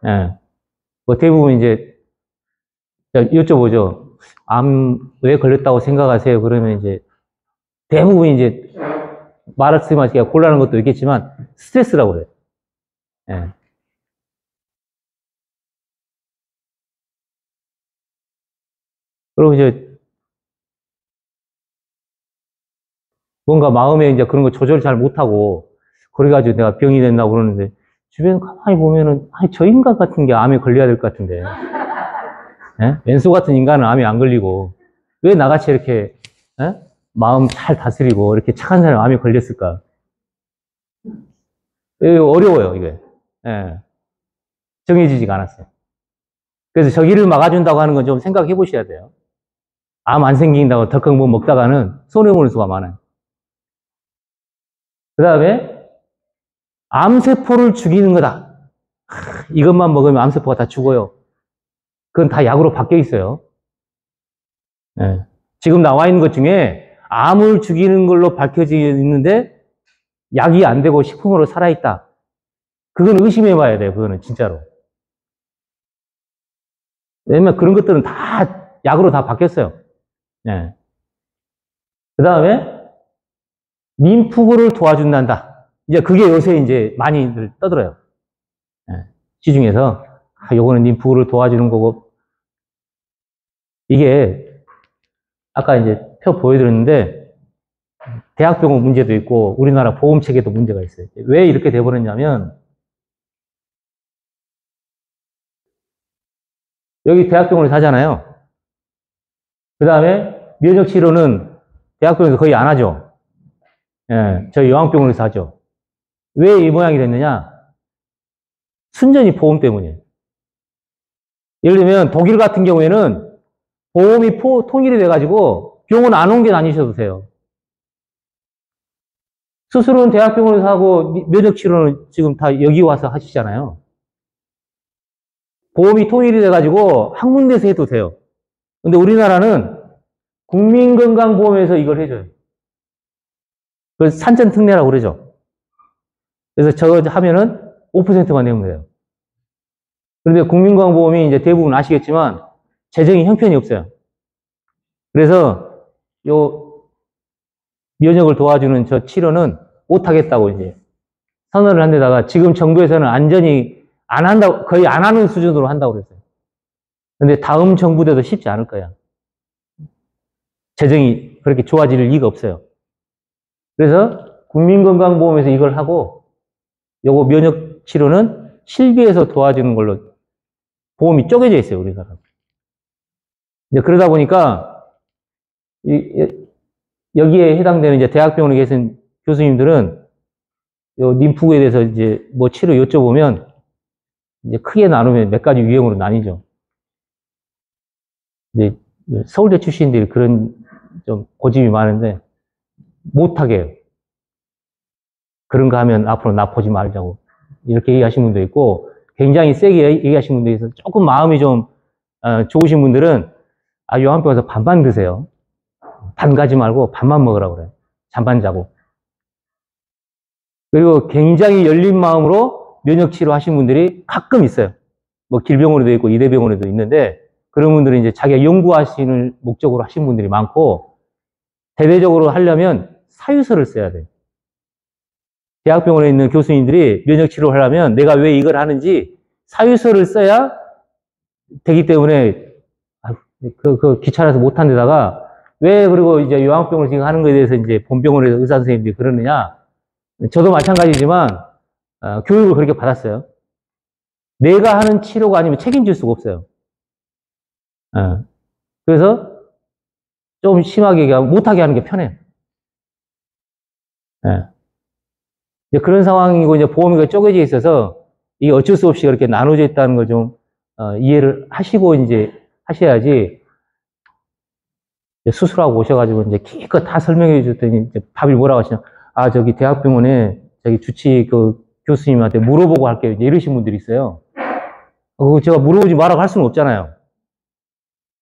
예. 뭐 대부분 이제 여쭤보죠. 암 왜 걸렸다고 생각하세요? 그러면 이제 대부분 이제 말씀하시기가 곤란한 것도 있겠지만 스트레스라고 그래요. 예. 그리고 이제 뭔가 마음에 이제 그런 거 조절 잘 못하고, 그래가지고 내가 병이 됐다고 그러는데, 주변 가만히 보면은, 아니, 저 인간 같은 게 암에 걸려야 될 것 같은데. 예? 왼수 같은 인간은 암에 안 걸리고, 왜 나같이 이렇게, 예? 마음 잘 다스리고, 이렇게 착한 사람이 암에 걸렸을까? 어려워요, 이게. 예. 정해지지가 않았어요. 그래서 저기를 막아준다고 하는 건 좀 생각해 보셔야 돼요. 암 안 생긴다고 덜컥 뭐 먹다가는 손해보는 수가 많아요. 그 다음에, 암세포를 죽이는 거다. 이것만 먹으면 암세포가 다 죽어요. 그건 다 약으로 바뀌어 있어요. 예. 지금 나와 있는 것 중에 암을 죽이는 걸로 밝혀져 있는데 약이 안 되고 식품으로 살아있다. 그건 의심해 봐야 돼요. 그거는 진짜로. 왜냐면 그런 것들은 다 약으로 다 바뀌었어요. 예. 그 다음에 림프구를 도와준단다. 이제 그게 요새 이제 많이들 떠들어요. 예. 시중에서 요거는 림프구를 도와주는 거고, 이게 아까 이제 표 보여드렸는데 대학병원 문제도 있고 우리나라 보험 체계도 문제가 있어요. 왜 이렇게 돼버렸냐면, 여기 대학병원에 사잖아요. 그 다음에 면역 치료는 대학병원에서 거의 안 하죠. 예, 저희 요양병원에서 하죠. 왜 이 모양이 됐느냐? 순전히 보험 때문이에요. 예를 들면 독일 같은 경우에는 보험이 통일이 돼가지고 병원 안 옮겨 다니셔도 돼요. 수술은 대학병원에서 하고 면역 치료는 지금 다 여기 와서 하시잖아요. 보험이 통일이 돼가지고 한 군데서 해도 돼요. 근데 우리나라는 국민건강보험에서 이걸 해줘요. 그래서 산전특례라고 그러죠. 그래서 저거 하면은 5%만 내면 돼요. 그런데 국민건강보험이 이제 대부분 아시겠지만 재정이 형편이 없어요. 그래서 요 면역을 도와주는 저 치료는 못하겠다고 이제 선언을 한 데다가 지금 정부에서는 안전히 안 한다고, 거의 안 하는 수준으로 한다고 그랬어요. 근데 다음 정부 때도 쉽지 않을 거야. 재정이 그렇게 좋아질 리가 없어요. 그래서 국민건강보험에서 이걸 하고 요거 면역 치료는 실비에서 도와주는 걸로 보험이 쪼개져 있어요, 우리나라. 이제 그러다 보니까 여기에 해당되는 이제 대학병원에 계신 교수님들은 요 림프구에 대해서 이제 뭐 치료 여쭤보면 이제 크게 나누면 몇 가지 유형으로 나뉘죠. 이제 서울대 출신들이 그런 좀 고집이 많은데 못하게 해요. 그런 거 하면 앞으로 나 보지 말자고 이렇게 얘기하신 분도 있고, 굉장히 세게 얘기하신 분도 있어서 조금 마음이 좀 좋으신 분들은 요양병원에서 반만 드세요. 반 가지 말고 반만 먹으라고 그래요. 잠만 자고. 그리고 굉장히 열린 마음으로 면역치료 하신 분들이 가끔 있어요. 뭐 길병원에도 있고 이대병원에도 있는데, 그런 분들은 이제 자기가 연구하시는 목적으로 하신 분들이 많고, 대대적으로 하려면 사유서를 써야 돼요. 대학병원에 있는 교수님들이 면역치료를 하려면 내가 왜 이걸 하는지 사유서를 써야 되기 때문에 귀찮아서 못한 데다가, 왜 그리고 이제 요양병원을 지금 하는 거에 대해서 이제 본병원에서 의사 선생님들이 그러느냐, 저도 마찬가지지만 교육을 그렇게 받았어요. 내가 하는 치료가 아니면 책임질 수가 없어요. 그래서 좀 심하게 얘기하면 못하게 하는 게 편해요. 이제 그런 상황이고, 이제 보험이 쪼개져 있어서 이게 어쩔 수 없이 그렇게 나눠져 있다는 걸 좀 이해를 하시고 이제 하셔야지. 이제 수술하고 오셔가지고 이제 기껏 다 설명해 줬더니 이제 답이 뭐라고 하시냐. 저기 대학병원에 저기 주치 그 교수님한테 물어보고 할게요. 이제 이러신 분들이 있어요. 제가 물어보지 말라고 할 수는 없잖아요.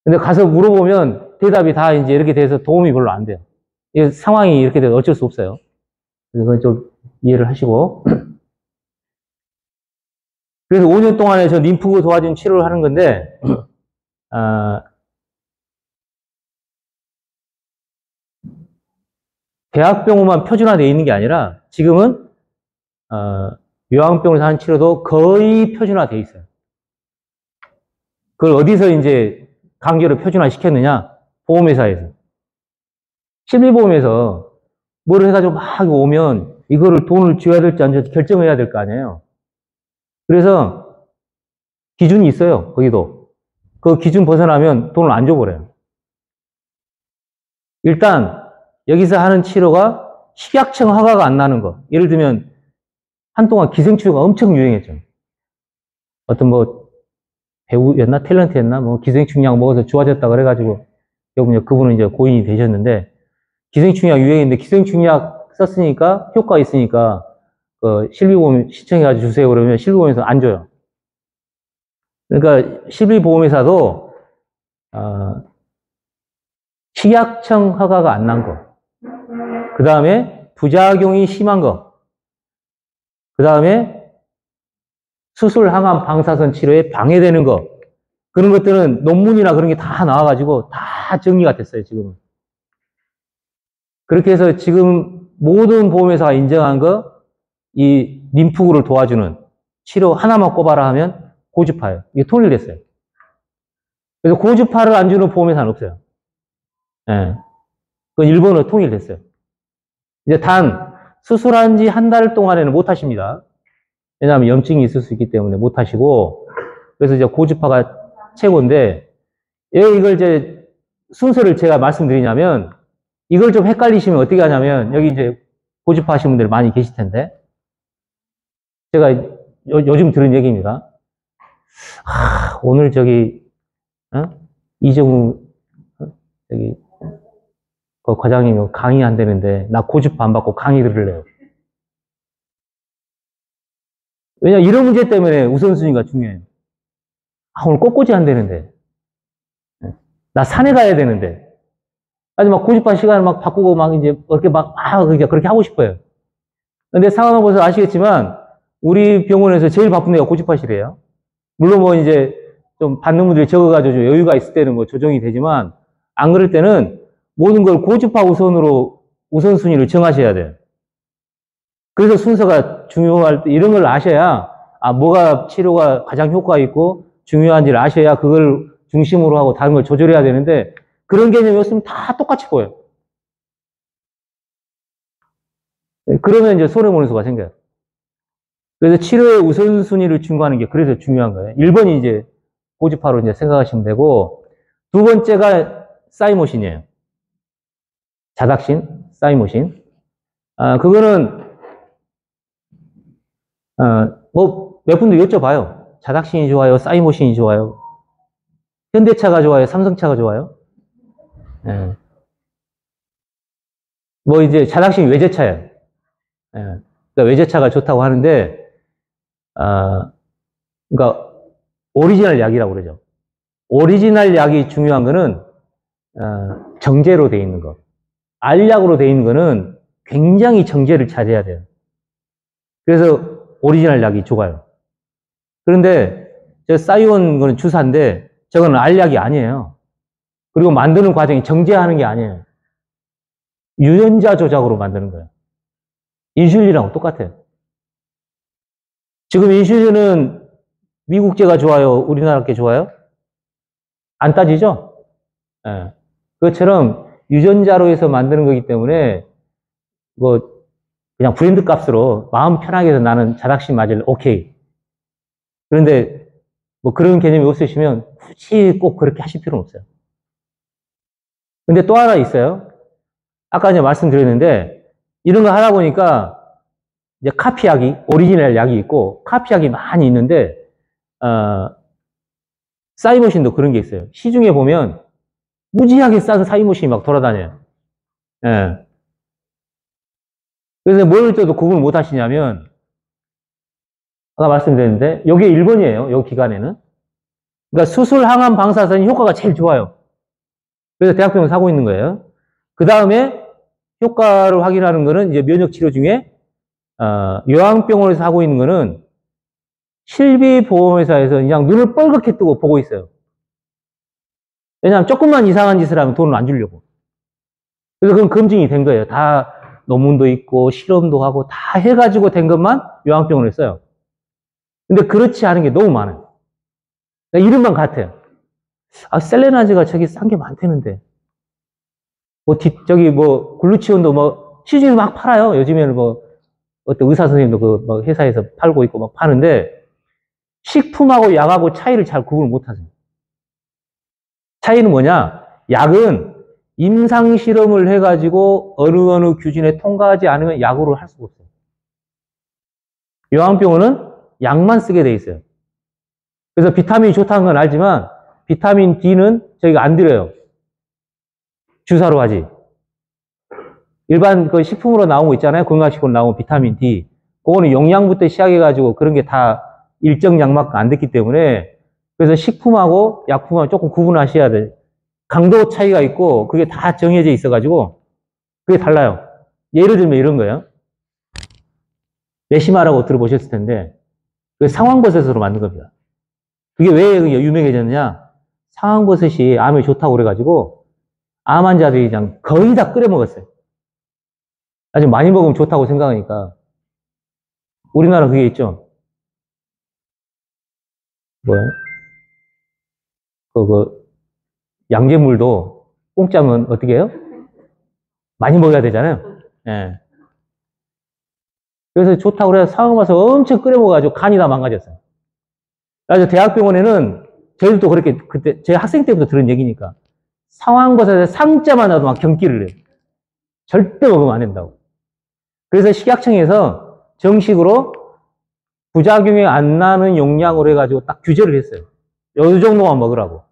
근데 가서 물어보면 대답이 다 이제 이렇게 돼서 도움이 별로 안 돼요. 이 상황이 이렇게 돼서 어쩔 수 없어요. 그건 좀 이해를 하시고. 그래서 5년 동안에 저 림프구 도와준 치료를 하는 건데, 대학병원만 표준화되어 있는 게 아니라 지금은 요양병원에서 하는 치료도 거의 표준화되어 있어요. 그걸 어디서 이제 강제로 표준화 시켰느냐? 보험회사에서. 실비보험에서 뭐를 해가지고 막 오면 이거를 돈을 줘야 될지 안 줘야 결정을 해야 될 거 아니에요. 그래서 기준이 있어요. 거기도. 그 기준 벗어나면 돈을 안 줘버려요. 일단 여기서 하는 치료가 식약청 허가가 안 나는 거. 예를 들면 한동안 기생치료가 엄청 유행했죠. 어떤 뭐 배우였나 탤런트였나 뭐 기생충약 먹어서 좋아졌다 그래가지고 그분은 이제 고인이 되셨는데 기생충약 유행인데 기생충약 썼으니까 효과 있으니까 그 실비보험 신청해가지고 주세요 그러면 실비보험에서 안 줘요. 그러니까 실비보험회사도 식약청 허가가 안 난 거, 그 다음에 부작용이 심한 거, 그 다음에 수술 항암 방사선 치료에 방해되는 거, 그런 것들은 논문이나 그런 게 다 나와가지고 다 정리가 됐어요, 지금은. 그렇게 해서 지금 모든 보험회사가 인정한 거, 이 림프구를 도와주는 치료 하나만 꼽아라 하면 고주파예요. 이게 통일됐어요. 그래서 고주파를 안 주는 보험회사는 없어요. 예. 그건 일본으로 통일됐어요. 이제 단, 수술한 지 한 달 동안에는 못 하십니다. 왜냐하면 염증이 있을 수 있기 때문에 못 하시고, 그래서 이제 고주파가 최고인데, 왜 이걸 이제 순서를 제가 말씀드리냐면, 이걸 좀 헷갈리시면 어떻게 하냐면, 여기 이제 고주파 하시는 분들 많이 계실 텐데, 제가 요즘 들은 얘기입니다. 오늘 저기, 이정우, 저기, 그 과장님 강의 안 되는데, 나 고주파 안 받고 강의 들을래요. 왜냐, 이런 문제 때문에 우선순위가 중요해요. 오늘 꽃꽂이 안 되는데. 나 산에 가야 되는데. 아주 막 고집한 시간을 막 바꾸고 막 이제 그렇게 그렇게 하고 싶어요. 근데 상황을 보셔서 아시겠지만, 우리 병원에서 제일 바쁜 데가 고집하시래요. 물론 뭐 이제 좀 받는 분들이 적어가지고 여유가 있을 때는 뭐 조정이 되지만, 안 그럴 때는 모든 걸 고집파 우선으로 우선순위를 정하셔야 돼요. 그래서 순서가 중요할 때 이런 걸 아셔야 뭐가 치료가 가장 효과가 있고 중요한지를 아셔야 그걸 중심으로 하고 다른 걸 조절해야 되는데 그런 개념이 없으면 다 똑같이 보여요. 그러면 이제 손해보는 수가 생겨요. 그래서 치료의 우선순위를 중요하는 게 그래서 중요한 거예요. 1번이 이제 고주파로 이제 생각하시면 되고 두 번째가 사이모신이에요. 자닥신, 사이모신. 그거는 뭐 몇 분도 여쭤봐요. 자닥신이 좋아요? 사이모신이 좋아요? 현대차가 좋아요? 삼성차가 좋아요? 예. 뭐 이제 자닥신이 외제차예요. 예. 그러니까 외제차가 좋다고 하는데 그러니까 오리지널 약이라고 그러죠. 오리지널 약이 중요한 거는 정제로 돼 있는 거. 알약으로 돼 있는 거는 굉장히 정제를 잘해야 돼요. 그래서 오리지널 약이 좋아요. 그런데 저 싸이온 거는 주사인데 저거는 알약이 아니에요. 그리고 만드는 과정이 정제하는 게 아니에요. 유전자 조작으로 만드는 거예요. 인슐린하고 똑같아요. 지금 인슐린은 미국제가 좋아요? 우리나라 게 좋아요? 안 따지죠? 예. 그것처럼 유전자로 해서 만드는 거기 때문에 뭐 그냥 브랜드 값으로 마음 편하게 해서 나는 자닥신 맞을래. 오케이. 그런데 뭐 그런 개념이 없으시면 굳이 꼭 그렇게 하실 필요는 없어요. 근데 또 하나 있어요. 아까 이제 말씀드렸는데 이런 거 하다 보니까 이제 카피약이 오리지널 약이 있고 카피약이 많이 있는데 사이모신도 그런 게 있어요. 시중에 보면 무지하게 싼 사이모신이 막 돌아다녀요. 예. 그래서 뭘 때도 구분을 못 하시냐면 아까 말씀드렸는데 여기 1번이에요. 여기 기간에는. 그러니까 수술 항암 방사선이 효과가 제일 좋아요. 그래서 대학병원 사고 있는 거예요. 그 다음에 효과를 확인하는 거는 이제 면역 치료 중에 요양병원에서 하고 있는 거는 실비보험회사에서 그냥 눈을 뻘겋게 뜨고 보고 있어요. 왜냐하면 조금만 이상한 짓을 하면 돈을 안 주려고. 그래서 그건 검증이 된 거예요. 다 논문도 있고 실험도 하고 다 해가지고 된 것만 요양병원에 써요. 근데 그렇지 않은 게 너무 많아요. 그러니까 이름만 같아요. 아, 셀레나제가 저기 싼 게 많다는데. 저기 글루치온도 시중에 막 팔아요. 요즘에는 어떤 의사 선생님도 회사에서 팔고 있고 막 파는데, 식품하고 약하고 차이를 잘 구분을 못 하세요. 차이는 뭐냐? 약은 임상 실험을 해가지고 어느 규준에 통과하지 않으면 약으로 할 수가 없어요. 요양병원은 약만 쓰게 돼 있어요. 그래서 비타민이 좋다는 건 알지만 비타민 D는 저희가 안 드려요. 주사로 하지. 일반 식품으로 나온 거 있잖아요. 건강식품으로 나온 비타민 D. 그거는 용량부터 시작해가지고 그런 게 다 일정 양만큼 안 됐기 때문에, 그래서 식품하고 약품하고 조금 구분하셔야 돼요. 강도 차이가 있고 그게 다 정해져 있어가지고 그게 달라요. 예를 들면 이런 거예요. 메시마라고 들어보셨을 텐데 그 상황버섯으로 만든 겁니다. 그게 왜 유명해졌느냐? 상황버섯이 암에 좋다고 그래가지고 암 환자들이 그냥 거의 다 끓여 먹었어요. 아주 많이 먹으면 좋다고 생각하니까. 우리나라 그게 있죠. 뭐예요? 양잿물도 공짜면 어떻게 해요? 많이 먹어야 되잖아요. 예. 그래서 좋다고 그래서 상황버섯 엄청 끓여 먹어가지고 간이 다 망가졌어요. 그래서 대학병원에는 저희들도 그렇게 그때 제 학생 때부터 들은 얘기니까 상황버섯에 상자만 놔도 막 경기를 해요. 절대 먹으면 안 된다고. 그래서 식약청에서 정식으로 부작용이 안 나는 용량으로 해가지고 딱 규제를 했어요. 요 정도만 먹으라고.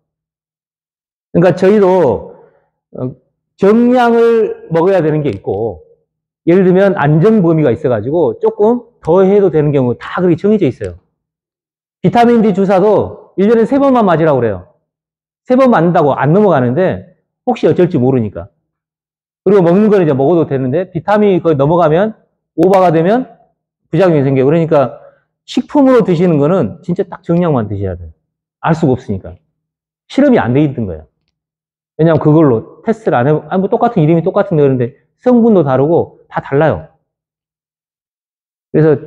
그러니까 저희도 정량을 먹어야 되는 게 있고, 예를 들면 안정 범위가 있어가지고 조금 더 해도 되는 경우 다 그렇게 정해져 있어요. 비타민 D 주사도 1년에 3번만 맞으라고 그래요. 3번 맞는다고 안 넘어가는데 혹시 어쩔지 모르니까. 그리고 먹는 거는 이제 먹어도 되는데 비타민이 거의 넘어가면 오버가 되면 부작용이 생겨요. 그러니까 식품으로 드시는 거는 진짜 딱 정량만 드셔야 돼요. 알 수가 없으니까. 실험이 안 돼 있던 거예요. 왜냐하면 그걸로 테스트를 안 해보고, 똑같은 이름이 똑같은데 그런데 성분도 다르고 다 달라요. 그래서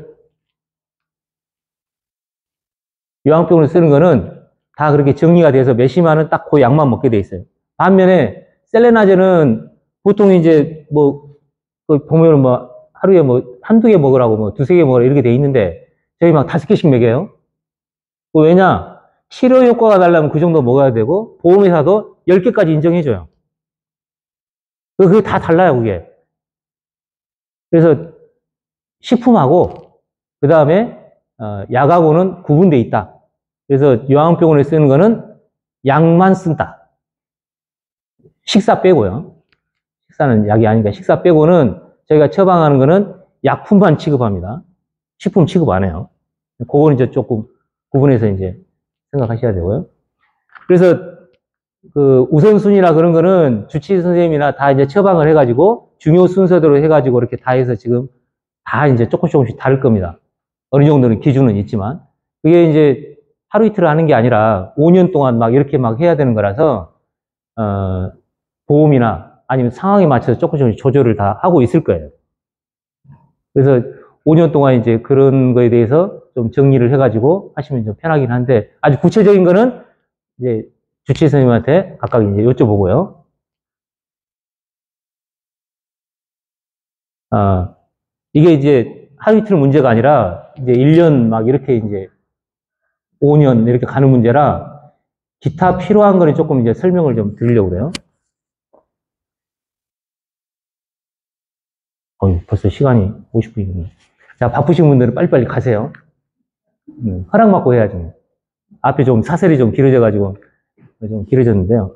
요양병원을 쓰는 거는 다 그렇게 정리가 돼서 메시마는 딱 그 약만 먹게 돼 있어요. 반면에 셀레나제는 보통 이제 보면은 하루에 한두 개 먹으라고 두세 개 먹으라 이렇게 돼 있는데 저희 막 5개씩 먹여요. 왜냐? 치료 효과가 나려면 그 정도 먹어야 되고 보험회사도 10개까지 인정해줘요. 그게 다 달라요, 그게. 그래서 식품하고 그 다음에 약하고는 구분돼 있다. 그래서 요양병원에 쓰는 거는 약만 쓴다. 식사 빼고요. 식사는 약이 아니니까 식사 빼고는 저희가 처방하는 거는 약품만 취급합니다. 식품 취급 안 해요. 그거는 이제 조금 구분해서 이제 생각하셔야 되고요. 그래서 그 우선순위나 그런 거는 주치의 선생님이나 다 이제 처방을 해가지고 중요 순서대로 해가지고 이렇게 다 해서 지금 다 이제 조금씩 다를 겁니다. 어느 정도는 기준은 있지만 그게 이제 하루 이틀 하는 게 아니라 5년 동안 막 이렇게 막 해야 되는 거라서 보험이나 아니면 상황에 맞춰서 조금씩 조절을 다 하고 있을 거예요. 그래서 5년 동안 이제 그런 거에 대해서 좀 정리를 해가지고 하시면 좀 편하긴 한데 아주 구체적인 거는 이제 주치의 선생님한테 각각 이제 여쭤보고요. 이게 이제 하루 이틀 문제가 아니라 이제 1년 막 이렇게 이제 5년 이렇게 가는 문제라 기타 필요한 거는 조금 이제 설명을 좀 드리려고 그래요. 벌써 시간이 50분이네. 자, 바쁘신 분들은 빨리빨리 가세요. 허락 받고 해야죠. 앞에 좀 사설이 좀 길어져가지고 좀 길어졌는데요.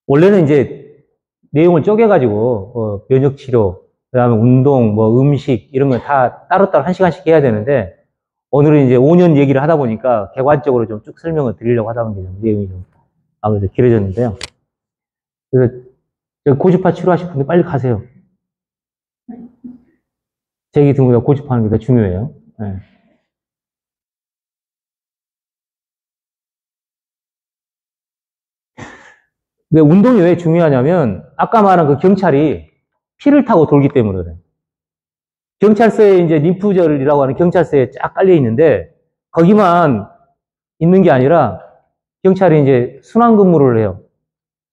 원래는 이제 내용을 쪼개가지고 면역치료, 그 다음에 운동, 음식 이런 거 다 따로따로 1시간씩 해야 되는데 오늘은 이제 5년 얘기를 하다 보니까 객관적으로 좀 쭉 설명을 드리려고 하다 보니까 내용이 좀 아무래도 길어졌는데요. 그래서 고주파 치료하실 분들 빨리 가세요. 제 얘기 듣는 것보다 고집하는 게 더 중요해요. 네. 근데 운동이 왜 중요하냐면, 아까 말한 그 경찰이 피를 타고 돌기 때문에 그래요. 경찰서에 이제 림프절이라고 하는 경찰서에 쫙 깔려 있는데, 거기만 있는 게 아니라, 경찰이 이제 순환근무를 해요.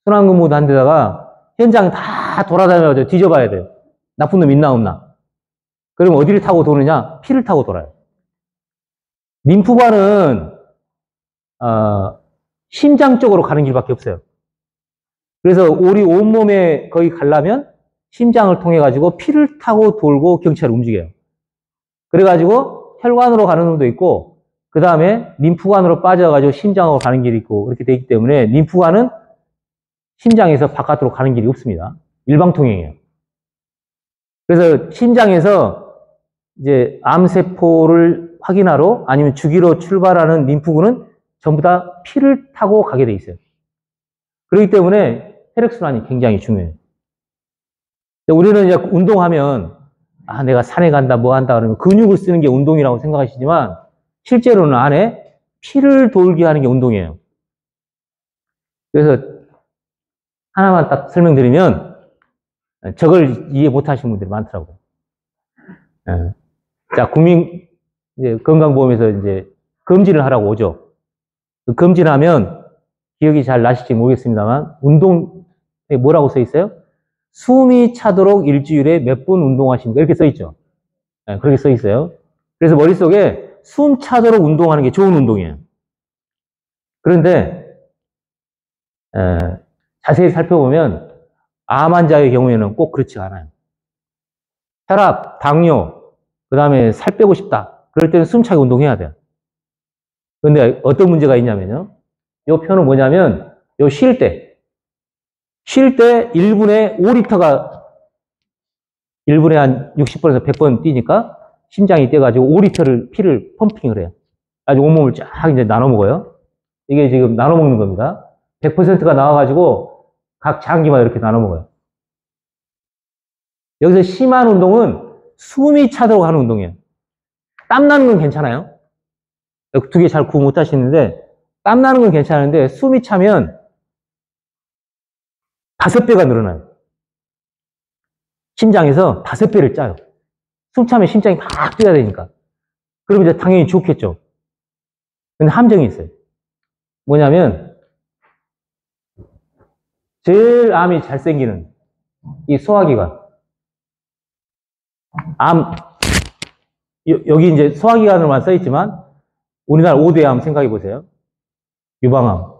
순환근무도 한 데다가 현장 다 돌아다녀가지고 뒤져봐야 돼요. 나쁜 놈 있나 없나. 그럼 어디를 타고 도느냐? 피를 타고 돌아요. 림프관은 심장 쪽으로 가는 길밖에 없어요. 그래서 우리 온몸에 거의 가려면 심장을 통해 가지고 피를 타고 돌고 경찰을 움직여요. 그래가지고 혈관으로 가는 놈도 있고, 그 다음에 림프관으로 빠져가지고 심장으로 가는 길이 있고, 그렇게 되기 때문에 림프관은 심장에서 바깥으로 가는 길이 없습니다. 일방통행이에요. 그래서 심장에서 이제 암세포를 확인하러 아니면 주기로 출발하는 림프군은 전부 다 피를 타고 가게 돼 있어요. 그렇기 때문에 혈액순환이 굉장히 중요해요. 우리는 이제 운동하면 내가 산에 간다, 뭐 한다 그러면 근육을 쓰는 게 운동이라고 생각하시지만 실제로는 안에 피를 돌게 하는 게 운동이에요. 그래서 하나만 딱 설명드리면 저걸 이해 못 하시는 분들이 많더라고요. 자, 국민 이제 건강보험에서 이제 검진을 하라고 오죠. 그 검진하면 기억이 잘 나실지 모르겠습니다만 운동에 뭐라고 써 있어요? 숨이 차도록 일주일에 몇 분 운동하십니까? 이렇게 써 있죠. 그렇게 써 있어요. 그래서 머릿속에 숨 차도록 운동하는 게 좋은 운동이에요. 그런데 자세히 살펴보면 암 환자의 경우에는 꼭 그렇지 않아요. 혈압, 당뇨, 그 다음에 살 빼고 싶다. 그럴 때는 숨차게 운동해야 돼요. 그런데 어떤 문제가 있냐면요. 이 표는 뭐냐면 쉴 때 1분에 5리터가 1분에 한 60번에서 100번 뛰니까 심장이 뛰어가지고 5리터를 피를 펌핑을 해요. 아주 온몸을 쫙 이제 나눠 먹어요. 이게 지금 나눠 먹는 겁니다. 100%가 나와가지고 각 장기마다 이렇게 나눠 먹어요. 여기서 심한 운동은 숨이 차도록 하는 운동이에요. 땀 나는 건 괜찮아요. 두 개 잘 구분 못 하시는데 땀 나는 건 괜찮은데 숨이 차면 5배가 늘어나요. 심장에서 5배를 짜요. 숨 차면 심장이 막 뛰어야 되니까. 그럼 이제 당연히 좋겠죠. 근데 함정이 있어요. 뭐냐면 제일 암이 잘 생기는 이 소화기관. 여기 이제 소화기관으로만 써있지만 우리나라 5대 암 생각해 보세요. 유방암,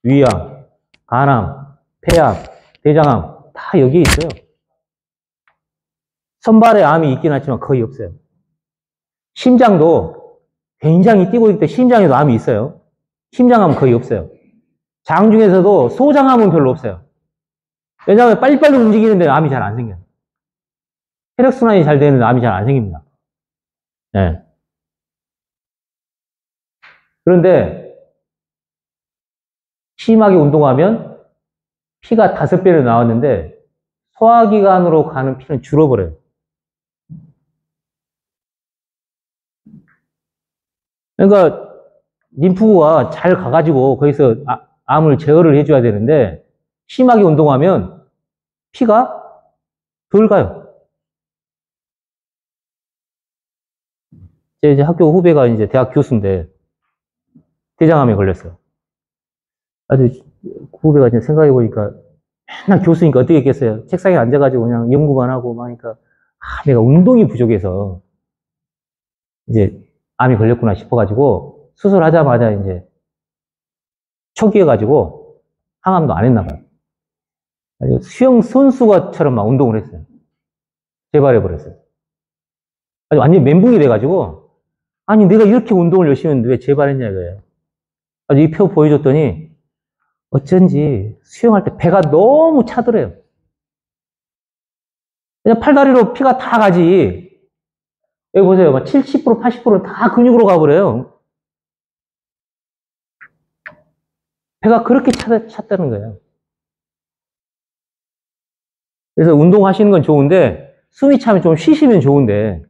위암, 간암, 폐암, 대장암 다 여기에 있어요. 선발에 암이 있긴 하지만 거의 없어요. 심장도 굉장히 뛰고 있을 때 심장에도 암이 있어요. 심장암은 거의 없어요. 장 중에서도 소장암은 별로 없어요. 왜냐하면 빨리빨리 움직이는데 암이 잘 안 생겨요. 혈액순환이 잘 되는 암이 잘 안 생깁니다. 네. 그런데 심하게 운동하면 피가 5배로 나왔는데 소화기관으로 가는 피는 줄어버려요. 그러니까 림프구가 잘 가가지고 거기서 암을 제어를 해줘야 되는데 심하게 운동하면 피가 덜 가요. 제 이제 학교 후배가 이제 대학 교수인데 대장암에 걸렸어요. 아주 후배가 이제 생각해 보니까 맨날 교수니까 어떻게 했겠어요? 책상에 앉아가지고 그냥 연구만 하고 막 하니까 내가 운동이 부족해서 이제 암이 걸렸구나 싶어가지고 수술하자마자 이제 초기해가지고 항암도 안 했나 봐요. 아주 수영 선수가처럼 막 운동을 했어요. 재발해버렸어요. 아주 완전 멘붕이 돼가지고 아니 내가 이렇게 운동을 열심히 했는데 왜 재발했냐 이거예요. 아주 이 표 보여줬더니 어쩐지 수영할 때 배가 너무 차더래요. 그냥 팔다리로 피가 다 가지. 여기 보세요. 막 70%, 80%는 다 근육으로 가버려요. 배가 그렇게 찼다는 거예요. 그래서 운동하시는 건 좋은데 숨이 차면 좀 쉬시면 좋은데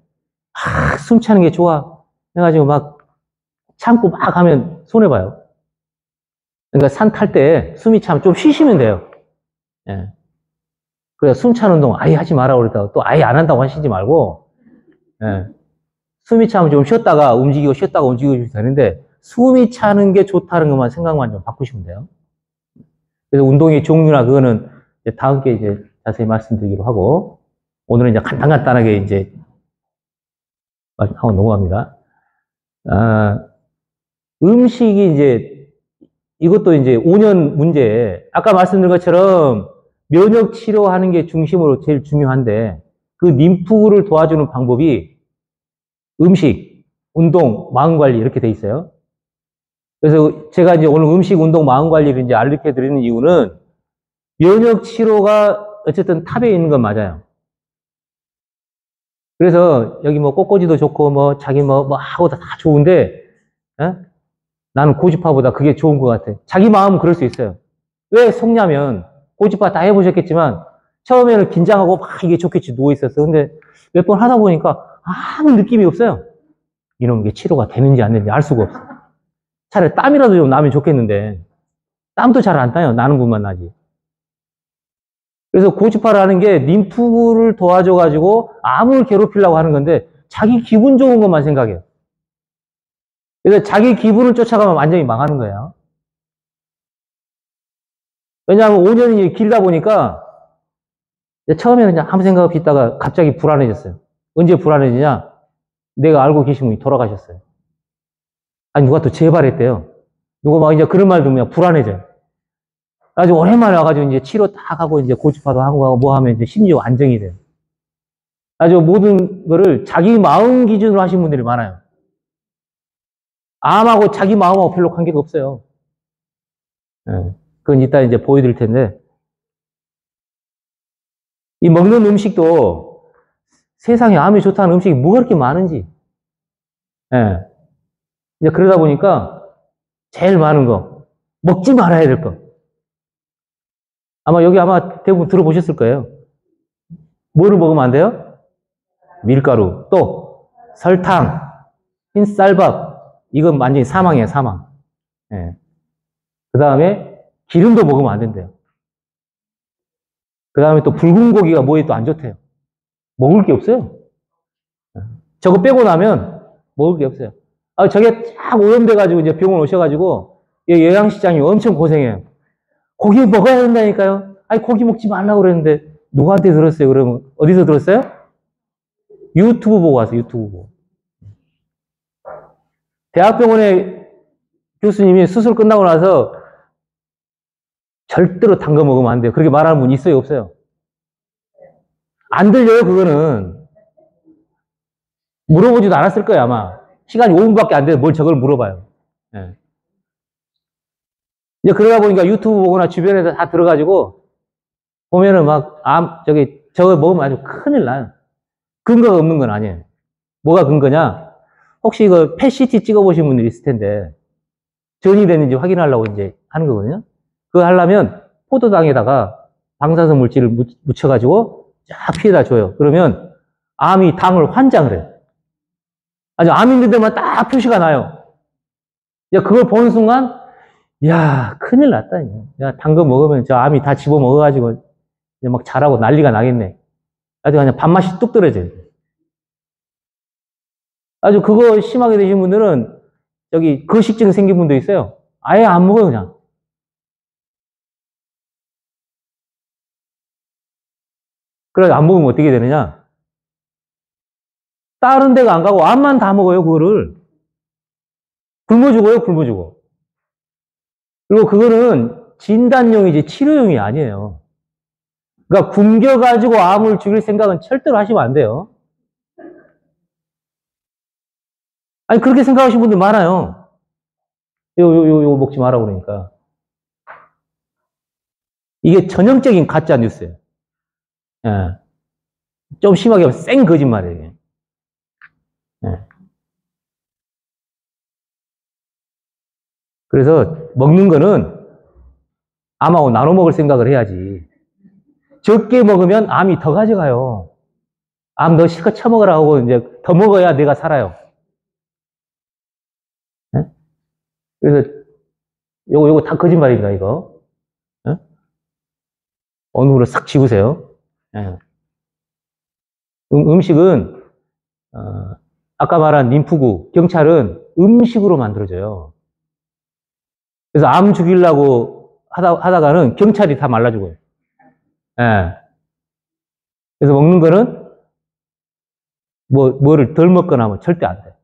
숨 차는 게 좋아 해가지고 막 참고 막 하면 손해봐요. 그러니까 산 탈 때 숨이 차면 좀 쉬시면 돼요. 예. 그래서 숨 차는 운동 아예 하지 마라 그랬다가 또 아예 안 한다고 하시지 말고 예. 숨이 차면 좀 쉬었다가 움직이고 되는데 숨이 차는 게 좋다는 것만 생각만 좀 바꾸시면 돼요. 그래서 운동의 종류나 그거는 이제 다음 게 이제 자세히 말씀드리기로 하고, 오늘은 이제 간단하게 이제 하고 넘어갑니다. 음식이 이제, 이것도 이제 5년 문제, 아까 말씀드린 것처럼 면역 치료하는 게 중심으로 제일 중요한데, 그 림프를 도와주는 방법이 음식, 운동, 마음 관리 이렇게 돼 있어요. 그래서 제가 이제 오늘 음식, 운동, 마음 관리를 이제 알려 드리는 이유는 면역 치료가 어쨌든 탑에 있는 건 맞아요. 그래서 여기 뭐 꽃꽂이도 좋고 뭐 자기 뭐 하고 다 좋은데, 에? 나는 고주파보다 그게 좋은 것 같아. 자기 마음은 그럴 수 있어요. 왜 속냐면 고주파 다 해보셨겠지만 처음에는 긴장하고 막 이게 좋겠지 누워 있었어. 근데 몇 번 하다 보니까 아무 느낌이 없어요. 이런 게 치료가 되는지 안 되는지 알 수가 없어. 차라리 땀이라도 좀 나면 좋겠는데 땀도 잘 안 나요. 나는 것만 나지. 그래서 고주파라는 게 림프를 도와줘가지고 암을 괴롭히려고 하는 건데 자기 기분 좋은 것만 생각해요. 그래서 자기 기분을 쫓아가면 완전히 망하는 거예요. 왜냐하면 5년이 길다 보니까 처음에는 그냥 아무 생각 없이 있다가 갑자기 불안해졌어요. 언제 불안해지냐? 내가 알고 계신 분이 돌아가셨어요. 아니 누가 또 재발했대요. 누가 막 이제 그런 말 들으면 불안해져요. 아주 오랜만에 와가지고 이제 치료 딱 하고 이제 고주파도 하고 뭐 하면 이제 심리가 안정이 돼요. 아주 모든 거를 자기 마음 기준으로 하신 분들이 많아요. 암하고 자기 마음하고 별로 관계가 없어요. 예. 그건 이따 이제 보여드릴 텐데. 이 먹는 음식도 세상에 암이 좋다는 음식이 뭐가 그렇게 많은지. 예. 이제 그러다 보니까 제일 많은 거. 먹지 말아야 될 거. 아마 여기 아마 대부분 들어보셨을 거예요. 뭐를 먹으면 안 돼요? 밀가루. 또, 설탕, 흰쌀밥. 이건 완전히 사망이에요, 사망. 예. 그 다음에 기름도 먹으면 안 된대요. 그 다음에 또 붉은 고기가 뭐에 또 안 좋대요. 먹을 게 없어요. 저거 빼고 나면 먹을 게 없어요. 저게 쫙 오염돼가지고 이제 병원 오셔가지고 요양시장이 엄청 고생해요. 고기 먹어야 된다니까요. 아니, 고기 먹지 말라고 그랬는데 누구한테 들었어요? 그러면 어디서 들었어요? 유튜브 보고 왔어요, 유튜브 보고. 대학병원에 교수님이 수술 끝나고 나서 절대로 단 거 먹으면 안 돼요. 그렇게 말하는 분 있어요, 없어요? 안 들려요, 그거는. 물어보지도 않았을 거예요, 아마. 시간이 5분밖에 안 돼서 뭘 저걸 물어봐요. 예. 이제 그러다 보니까 유튜브 보거나 주변에서 다 들어가지고 보면은 막, 저거 먹으면 아주 큰일 나요. 근거가 없는 건 아니에요. 뭐가 근거냐? 혹시 이거 펫CT 찍어보신 분들이 있을 텐데, 전이 됐는지 확인하려고 이제 하는 거거든요. 그거 하려면 포도당에다가 방사선 물질을 묻혀가지고 쫙 피해다 줘요. 그러면 암이 당을 환장을 해요. 아주 암 있는 데만 딱 표시가 나요. 그걸 보는 순간, 야, 큰일 났다. 야, 단 거 먹으면 저 암이 다 집어먹어가지고 막 자라고 난리가 나겠네. 아주 그냥 밥맛이 뚝 떨어져요. 아주 그거 심하게 되신 분들은 여기 거식증 생긴 분도 있어요. 아예 안 먹어요, 그냥. 그래서 안 먹으면 어떻게 되느냐? 다른 데가 안 가고 암만 다 먹어요, 그거를. 굶어 죽어요, 굶어 죽어. 그리고 그거는 진단용이지 치료용이 아니에요. 그러니까 굶겨가지고 암을 죽일 생각은 절대로 하시면 안 돼요. 아니, 그렇게 생각하시는 분들 많아요. 요 먹지 마라 그러니까. 이게 전형적인 가짜 뉴스예요. 예. 좀 심하게 하면 생 거짓말이에요. 예. 그래서 먹는 거는 암하고 나눠 먹을 생각을 해야지. 적게 먹으면 암이 더 가져가요. 암 너 실컷 처먹으라 하고 이제 더 먹어야 내가 살아요. 예? 그래서 요거 다 거짓말입니다, 이거. 예? 어느 싹 지우세요. 예. 음식은 아까 말한 림프구, 경찰은 음식으로 만들어져요. 그래서 암 죽이려고 하다가는 경찰이 다 말라 죽어요. 예. 그래서 먹는 거는 뭐를 덜 먹거나 하면 절대 안 돼.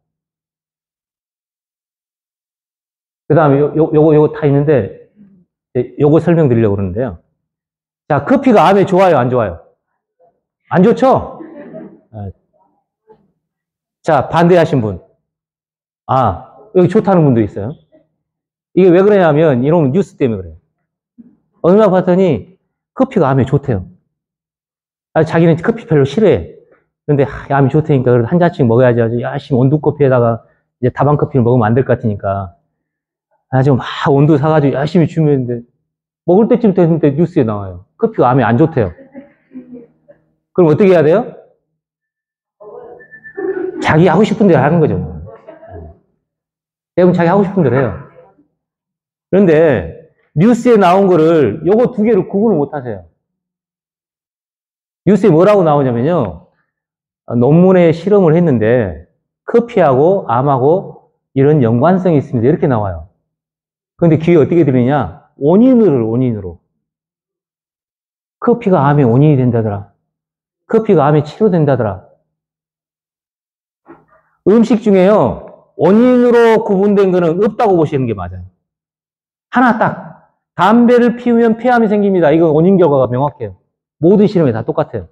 그 다음에 요거 다 있는데, 요거 설명드리려고 그러는데요. 자, 커피가 암에 좋아요, 안 좋아요? 안 좋죠? 예. 자, 반대하신 분. 아, 여기 좋다는 분도 있어요. 이게 왜 그러냐면, 이런 뉴스 때문에 그래요. 어느 날 봤더니, 커피가 암에 좋대요. 자기는 커피 별로 싫어해. 근데, 암이 좋다니까, 그래도 한 잔씩 먹어야지. 아주 열심히 온두커피에다가, 이제 다방커피를 먹으면 안 될 것 같으니까. 아주 막 온두 사가지고 열심히 주문했는데, 먹을 때쯤 됐는데 뉴스에 나와요. 커피가 암에 안 좋대요. 그럼 어떻게 해야 돼요? 자기 하고 싶은 대로 하는 거죠. 대부분 자기 하고 싶은 대로 해요. 그런데 뉴스에 나온 거를 요거 두 개를 구분을 못 하세요. 뉴스에 뭐라고 나오냐면요. 논문에 실험을 했는데 커피하고 암하고 이런 연관성이 있습니다. 이렇게 나와요. 그런데 귀에 어떻게 들리냐? 원인으로. 커피가 암의 원인이 된다더라. 커피가 암에 치료된다더라. 음식 중에요. 원인으로 구분된 거는 없다고 보시는 게 맞아요. 하나 딱. 담배를 피우면 폐암이 생깁니다. 이거 원인 결과가 명확해요. 모든 실험에 다 똑같아요.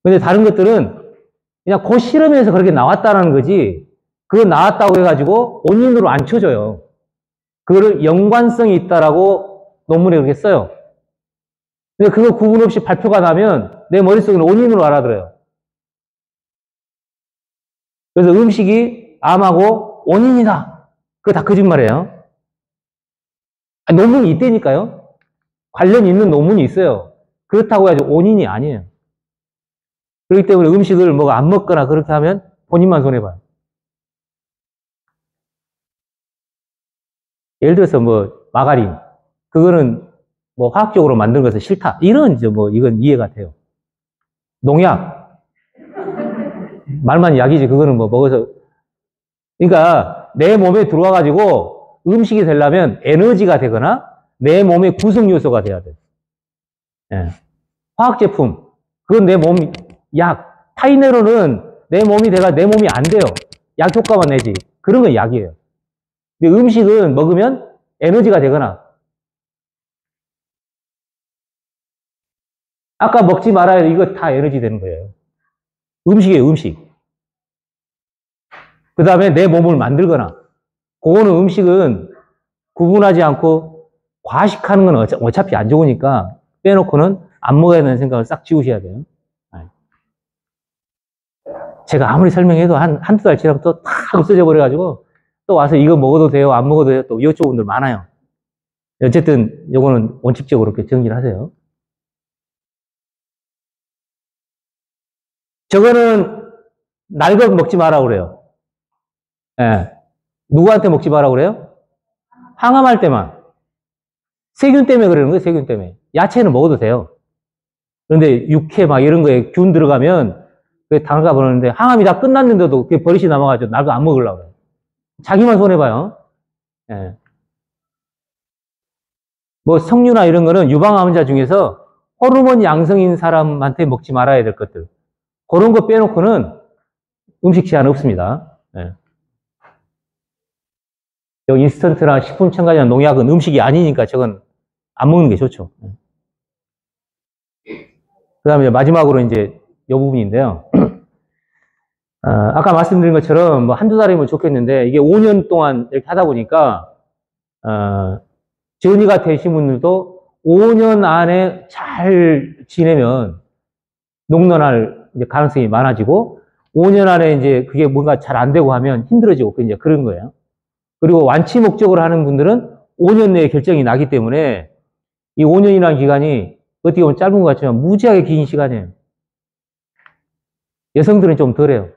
근데 다른 것들은 그냥 그 실험에서 그렇게 나왔다는 거지, 그거 나왔다고 해가지고 원인으로 안 쳐줘요. 그거를 연관성이 있다라고 논문에 그렇게 써요. 근데 그거 구분 없이 발표가 나면 내 머릿속에는 원인으로 알아들어요. 그래서 음식이 암하고 원인이다. 그거 다 거짓말이에요. 논문이 있다니까요. 관련 있는 논문이 있어요. 그렇다고 해가지고 원인이 아니에요. 그렇기 때문에 음식을 뭐 안 먹거나 그렇게 하면 본인만 손해봐요. 예를 들어서 뭐 마가린, 그거는 뭐 화학적으로 만든 것은 싫다. 이런 이건 이해가 돼요. 농약, 말만 약이지 그거는 뭐 먹어서. 그러니까 내 몸에 들어와가지고 음식이 되려면 에너지가 되거나 내 몸의 구성 요소가 돼야 돼. 예. 화학 제품, 그건 내 몸 약, 타이네로는 내 몸이 돼가 내 몸이 안 돼요. 약 효과만 내지. 그런 건 약이에요. 근데 음식은 먹으면 에너지가 되거나, 아까 먹지 말아야 돼. 이거 다 에너지 되는 거예요. 음식이에요, 음식. 그 다음에 내 몸을 만들거나, 그거는 음식은 구분하지 않고 과식하는 건 어차피 안 좋으니까 빼놓고는 안 먹어야 되는 생각을 싹 지우셔야 돼요. 제가 아무리 설명해도 한두 달 지나면 또 다 없어져 버려가지고 또 와서 이거 먹어도 돼요, 안 먹어도 돼요, 또 여쭤보는 분들 많아요. 어쨌든 요거는 원칙적으로 이렇게 정리를 하세요. 저거는 날것 먹지 마라 그래요. 예. 누구한테 먹지 마라 그래요? 항암할 때만. 세균 때문에 그러는 거예요, 세균 때문에. 야채는 먹어도 돼요. 그런데 육회 막 이런 거에 균 들어가면 그게 당가 버리는데 항암이 다 끝났는데도 그게 버릇이 남아가지고 날 거 안 먹으려고 그래요. 자기만 손해봐요. 예. 뭐 석류나 이런 거는 유방암 환자 중에서 호르몬 양성인 사람한테 먹지 말아야 될 것들. 그런 거 빼놓고는 음식 제한 없습니다. 예. 여기 인스턴트나 식품 첨가제나 농약은 음식이 아니니까 저건 안 먹는 게 좋죠. 그 다음에 마지막으로 이제 이 부분인데요. 아까 말씀드린 것처럼 뭐 한두 달이면 좋겠는데 이게 5년 동안 이렇게 하다 보니까 전이가 되신 분들도 5년 안에 잘 지내면 녹론할 이제 가능성이 많아지고 5년 안에 이제 그게 뭔가 잘 안 되고 하면 힘들어지고 이제 그런 거예요. 그리고 완치 목적으로 하는 분들은 5년 내에 결정이 나기 때문에 이 5년이라는 기간이 어떻게 보면 짧은 것 같지만 무지하게 긴 시간이에요. 여성들은 좀 덜해요.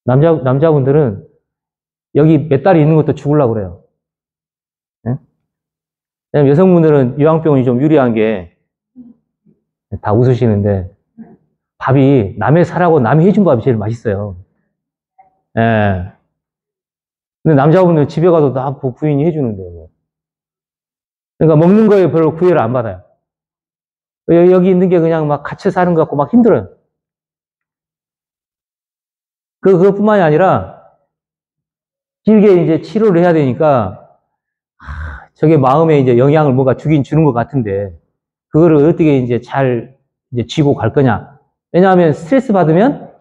남자분들은 여기 몇 달이 있는 것도 죽으려고 그래요. 네? 여성분들은 유황병이 좀 유리한 게 다 웃으시는데 밥이 남의 사라고 남이 해준 밥이 제일 맛있어요. 예. 근데 남자분은 집에 가도 다 부인이 해주는데, 뭐. 그러니까 먹는 거에 별로 구애를 안 받아요. 여기 있는 게 그냥 막 같이 사는 것 같고 막 힘들어요. 그것뿐만이 아니라 길게 이제 치료를 해야 되니까 저게 마음에 이제 영향을 뭔가 주는 것 같은데 그거를 어떻게 이제 잘 이제 쥐고 갈 거냐. 왜냐하면 스트레스 받으면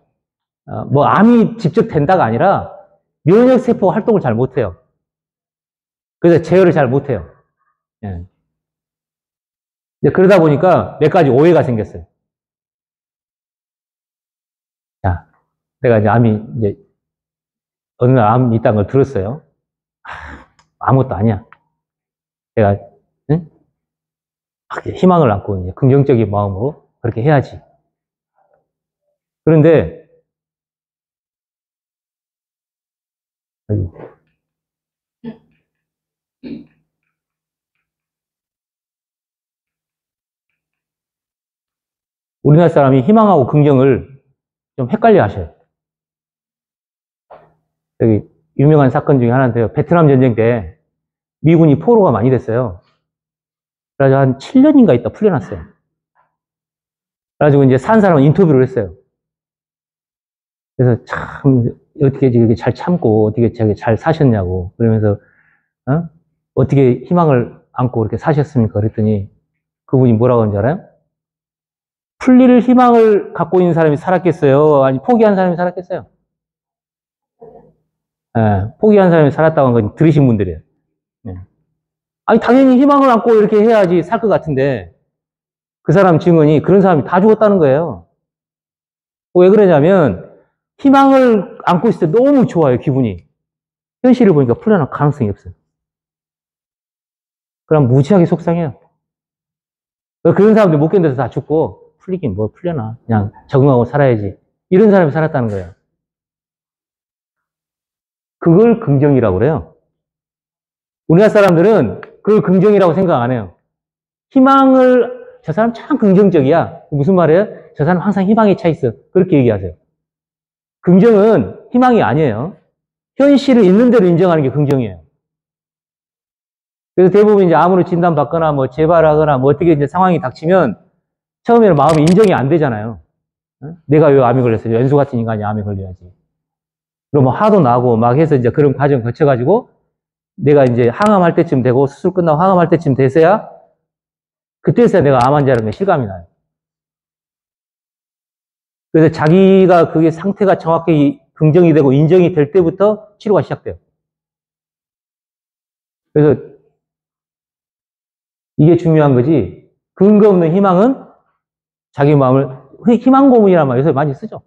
뭐 암이 직접 된다가 아니라 면역 세포 활동을 잘 못해요. 그래서 제어를 잘 못해요. 예. 그러다 보니까 몇 가지 오해가 생겼어요. 자, 내가 이제 암이 이제 어느 날 암이 있다는 걸 들었어요. 아무것도 아니야. 내가 응? 희망을 안고 이제 긍정적인 마음으로 그렇게 해야지. 그런데 우리나라 사람이 희망하고 긍정을 좀 헷갈려 하셔요. 여기 유명한 사건 중에 하나인데요. 베트남 전쟁 때 미군이 포로가 많이 됐어요. 그래가지고 한 7년인가 있다 풀려났어요. 그래가지고 이제 산 사람은 인터뷰를 했어요. 그래서 참 어떻게 이렇게 잘 참고 어떻게 잘 사셨냐고 그러면서 어떻게 희망을 안고 그렇게 사셨습니까? 그랬더니 그분이 뭐라고 하는지 알아요? 풀릴 희망을 갖고 있는 사람이 살았겠어요? 아니 포기한 사람이 살았겠어요? 포기한 사람이 살았다고 한 건 들으신 분들이에요. 네. 아니 당연히 희망을 안고 이렇게 해야지 살 것 같은데 그 사람 증언이 그런 사람이 다 죽었다는 거예요. 왜 그러냐면 희망을 안고 있을 때 너무 좋아요, 기분이. 현실을 보니까 풀려날 가능성이 없어요. 그럼 무지하게 속상해요. 그런 사람들 못 견뎌서 다 죽고 풀리긴 뭐 풀려나. 그냥 적응하고 살아야지. 이런 사람이 살았다는 거예요. 그걸 긍정이라고 그래요. 우리나라 사람들은 그걸 긍정이라고 생각 안 해요. 저 사람 참 긍정적이야. 무슨 말이에요? 저 사람 항상 희망에 차 있어. 그렇게 얘기하세요. 긍정은 희망이 아니에요. 현실을 있는 대로 인정하는 게 긍정이에요. 그래서 대부분 이제 암으로 진단받거나 뭐 재발하거나 뭐 어떻게 이제 상황이 닥치면 처음에는 마음이 인정이 안 되잖아요. 내가 왜 암이 걸렸어요? 연수 같은 인간이 암에 걸려야지. 그럼 뭐 화도 나고 막 해서 이제 그런 과정 거쳐가지고 내가 이제 항암할 때쯤 되고 수술 끝나고 항암할 때쯤 돼서야 그때서야 내가 암 환자라는 게 실감이 나요. 그래서 자기가 그게 상태가 정확히 긍정이 되고 인정이 될 때부터 치료가 시작돼요. 그래서 이게 중요한 거지. 근거 없는 희망은 자기 마음을 희망 고문이란 말 요새 많이 쓰죠.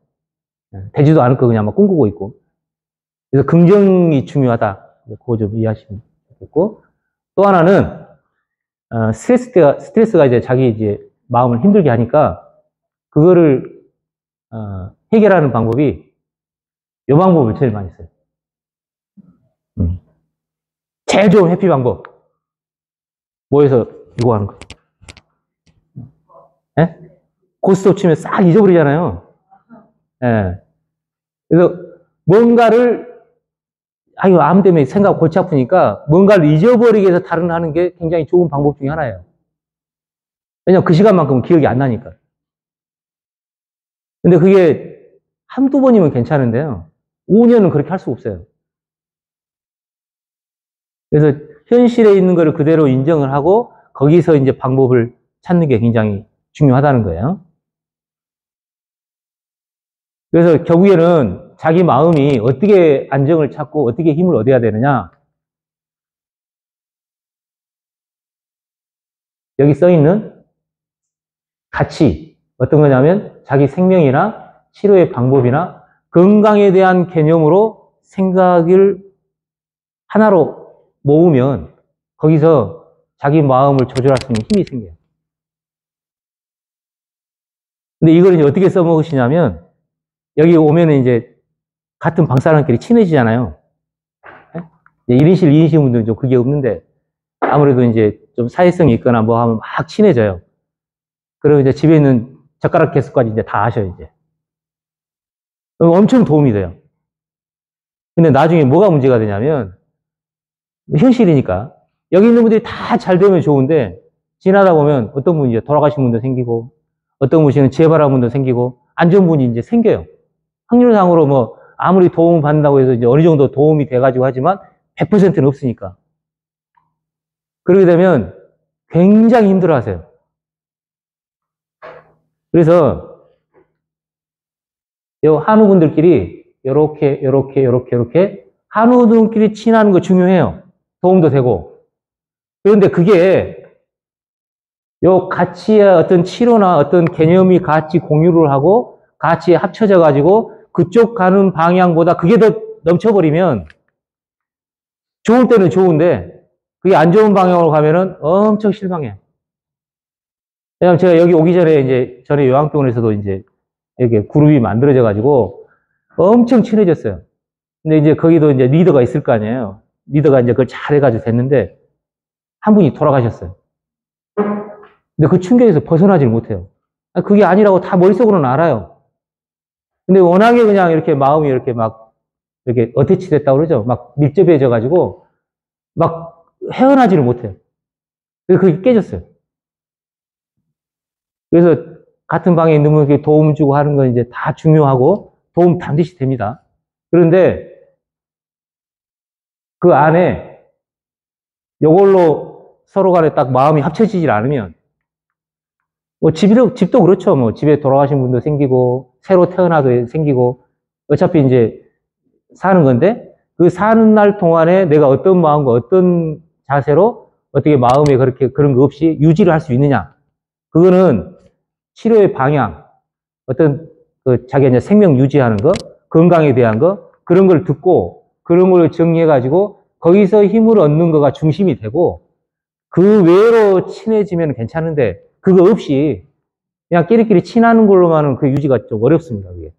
되지도 않을 거 그냥 막 꿈꾸고 있고. 그래서 긍정이 중요하다. 그거 좀 이해하시면 좋겠고. 또 하나는 스트레스가 이제 자기 이제 마음을 힘들게 하니까 그거를 해결하는 방법이 이 방법을 제일 많이 써요. 제일 좋은 회피 방법. 뭐해서 이거 하는 거. 예? 고스톱 치면 싹 잊어버리잖아요. 예. 그래서 뭔가를 암 때문에 생각 골치 아프니까 뭔가를 잊어버리게 해서 다른 하는 게 굉장히 좋은 방법 중에 하나예요. 왜냐면 그 시간만큼은 기억이 안 나니까. 근데 그게 한두 번이면 괜찮은데요. 5년은 그렇게 할 수가 없어요. 그래서 현실에 있는 거를 그대로 인정을 하고 거기서 이제 방법을 찾는 게 굉장히 중요하다는 거예요. 그래서 결국에는 자기 마음이 어떻게 안정을 찾고 어떻게 힘을 얻어야 되느냐. 여기 써 있는 가치. 어떤 거냐면 자기 생명이나 치료의 방법이나 건강에 대한 개념으로 생각을 하나로 모으면 거기서 자기 마음을 조절할 수 있는 힘이 생겨요. 근데 이걸 이제 어떻게 써먹으시냐면 여기 오면은 이제 같은 방 사람끼리 친해지잖아요. 1인실, 2인실 분들은 좀 그게 없는데 아무래도 이제 좀 사회성이 있거나 뭐 하면 막 친해져요. 그리고 이제 집에 있는 젓가락 개수까지 이제 다 아셔요, 이제. 엄청 도움이 돼요. 근데 나중에 뭐가 문제가 되냐면, 현실이니까. 여기 있는 분들이 다 잘 되면 좋은데, 지나다 보면 어떤 분이 이제 돌아가신 분도 생기고, 어떤 분은 재발한 분도 생기고, 안 좋은 분이 이제 생겨요. 확률상으로 뭐, 아무리 도움을 받는다고 해서 이제 어느 정도 도움이 돼가지고 하지만, 100%는 없으니까. 그러게 되면 굉장히 힘들어 하세요. 그래서, 요 한우분들끼리, 요렇게, 한우분들끼리 친하는 거 중요해요. 도움도 되고. 그런데 그게, 요 같이 어떤 치료나 어떤 개념이 같이 공유를 하고, 같이 합쳐져 가지고, 그쪽 가는 방향보다 그게 더 넘쳐버리면, 좋을 때는 좋은데, 그게 안 좋은 방향으로 가면은 엄청 실망해요. 왜냐면 제가 여기 오기 전에 이제, 전에 요양병원에서도 이제, 이렇게 그룹이 만들어져 가지고, 엄청 친해졌어요. 근데 이제 거기도 이제 리더가 있을 거 아니에요. 리더가 이제 그걸 잘 해가지고 됐는데, 한 분이 돌아가셨어요. 근데 그 충격에서 벗어나질 못해요. 그게 아니라고 다 머릿속으로는 알아요. 근데 워낙에 그냥 이렇게 마음이 이렇게 막, 이렇게 어태치 됐다고 그러죠. 막 밀접해져 가지고, 막 헤어나지를 못해요. 그래서 그게 깨졌어요. 그래서 같은 방에 있는 분에게 도움 주고 하는 건 이제 다 중요하고, 도움 반드시 됩니다. 그런데 그 안에 이걸로 서로 간에 딱 마음이 합쳐지질 않으면, 뭐 집도 그렇죠. 뭐 집에 돌아가신 분도 생기고, 새로 태어나도 생기고, 어차피 이제 사는 건데, 그 사는 날 동안에 내가 어떤 마음과 어떤 자세로 어떻게 마음에 그렇게 그런 거 없이 유지를 할 수 있느냐. 그거는 치료의 방향, 어떤 그 자기 이제 생명 유지하는 거, 건강에 대한 거, 그런 걸 듣고, 그런 걸 정리해가지고, 거기서 힘을 얻는 거가 중심이 되고, 그 외로 친해지면 괜찮은데, 그거 없이, 그냥 끼리끼리 친하는 걸로만은 그 유지가 좀 어렵습니다, 그게.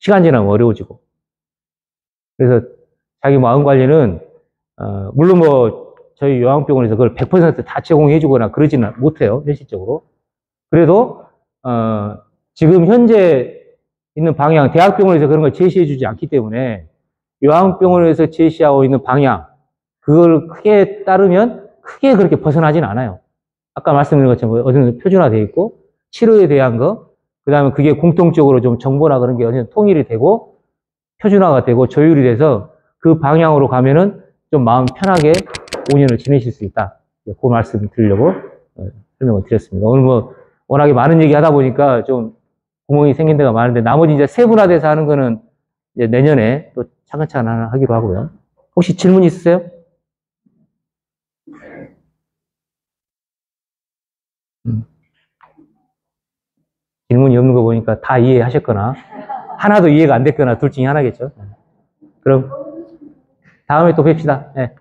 시간 지나면 어려워지고. 그래서 자기 마음 관리는, 물론 뭐, 저희 요양병원에서 그걸 100%다 제공해주거나 그러지는 못해요, 현실적으로. 그래도, 지금 현재 있는 방향, 대학병원에서 그런 걸 제시해주지 않기 때문에, 요양병원에서 제시하고 있는 방향, 그걸 크게 따르면 크게 그렇게 벗어나진 않아요. 아까 말씀드린 것처럼 어느 정도 표준화되어 있고, 치료에 대한 거, 그 다음에 그게 공통적으로 좀 정보나 그런 게 어느 정도 통일이 되고, 표준화가 되고, 조율이 돼서 그 방향으로 가면은 좀 마음 편하게 5년을 지내실 수 있다. 그 말씀 드리려고 설명을 드렸습니다. 오늘 뭐, 워낙에 많은 얘기 하다 보니까 좀 구멍이 생긴 데가 많은데, 나머지 이제 세분화돼서 하는 거는 이제 내년에 또 차근차근 하기로 하고요. 혹시 질문 있으세요? 질문이 없는 거 보니까 다 이해하셨거나, 하나도 이해가 안 됐거나, 둘 중에 하나겠죠. 그럼, 다음에 또 뵙시다. 네.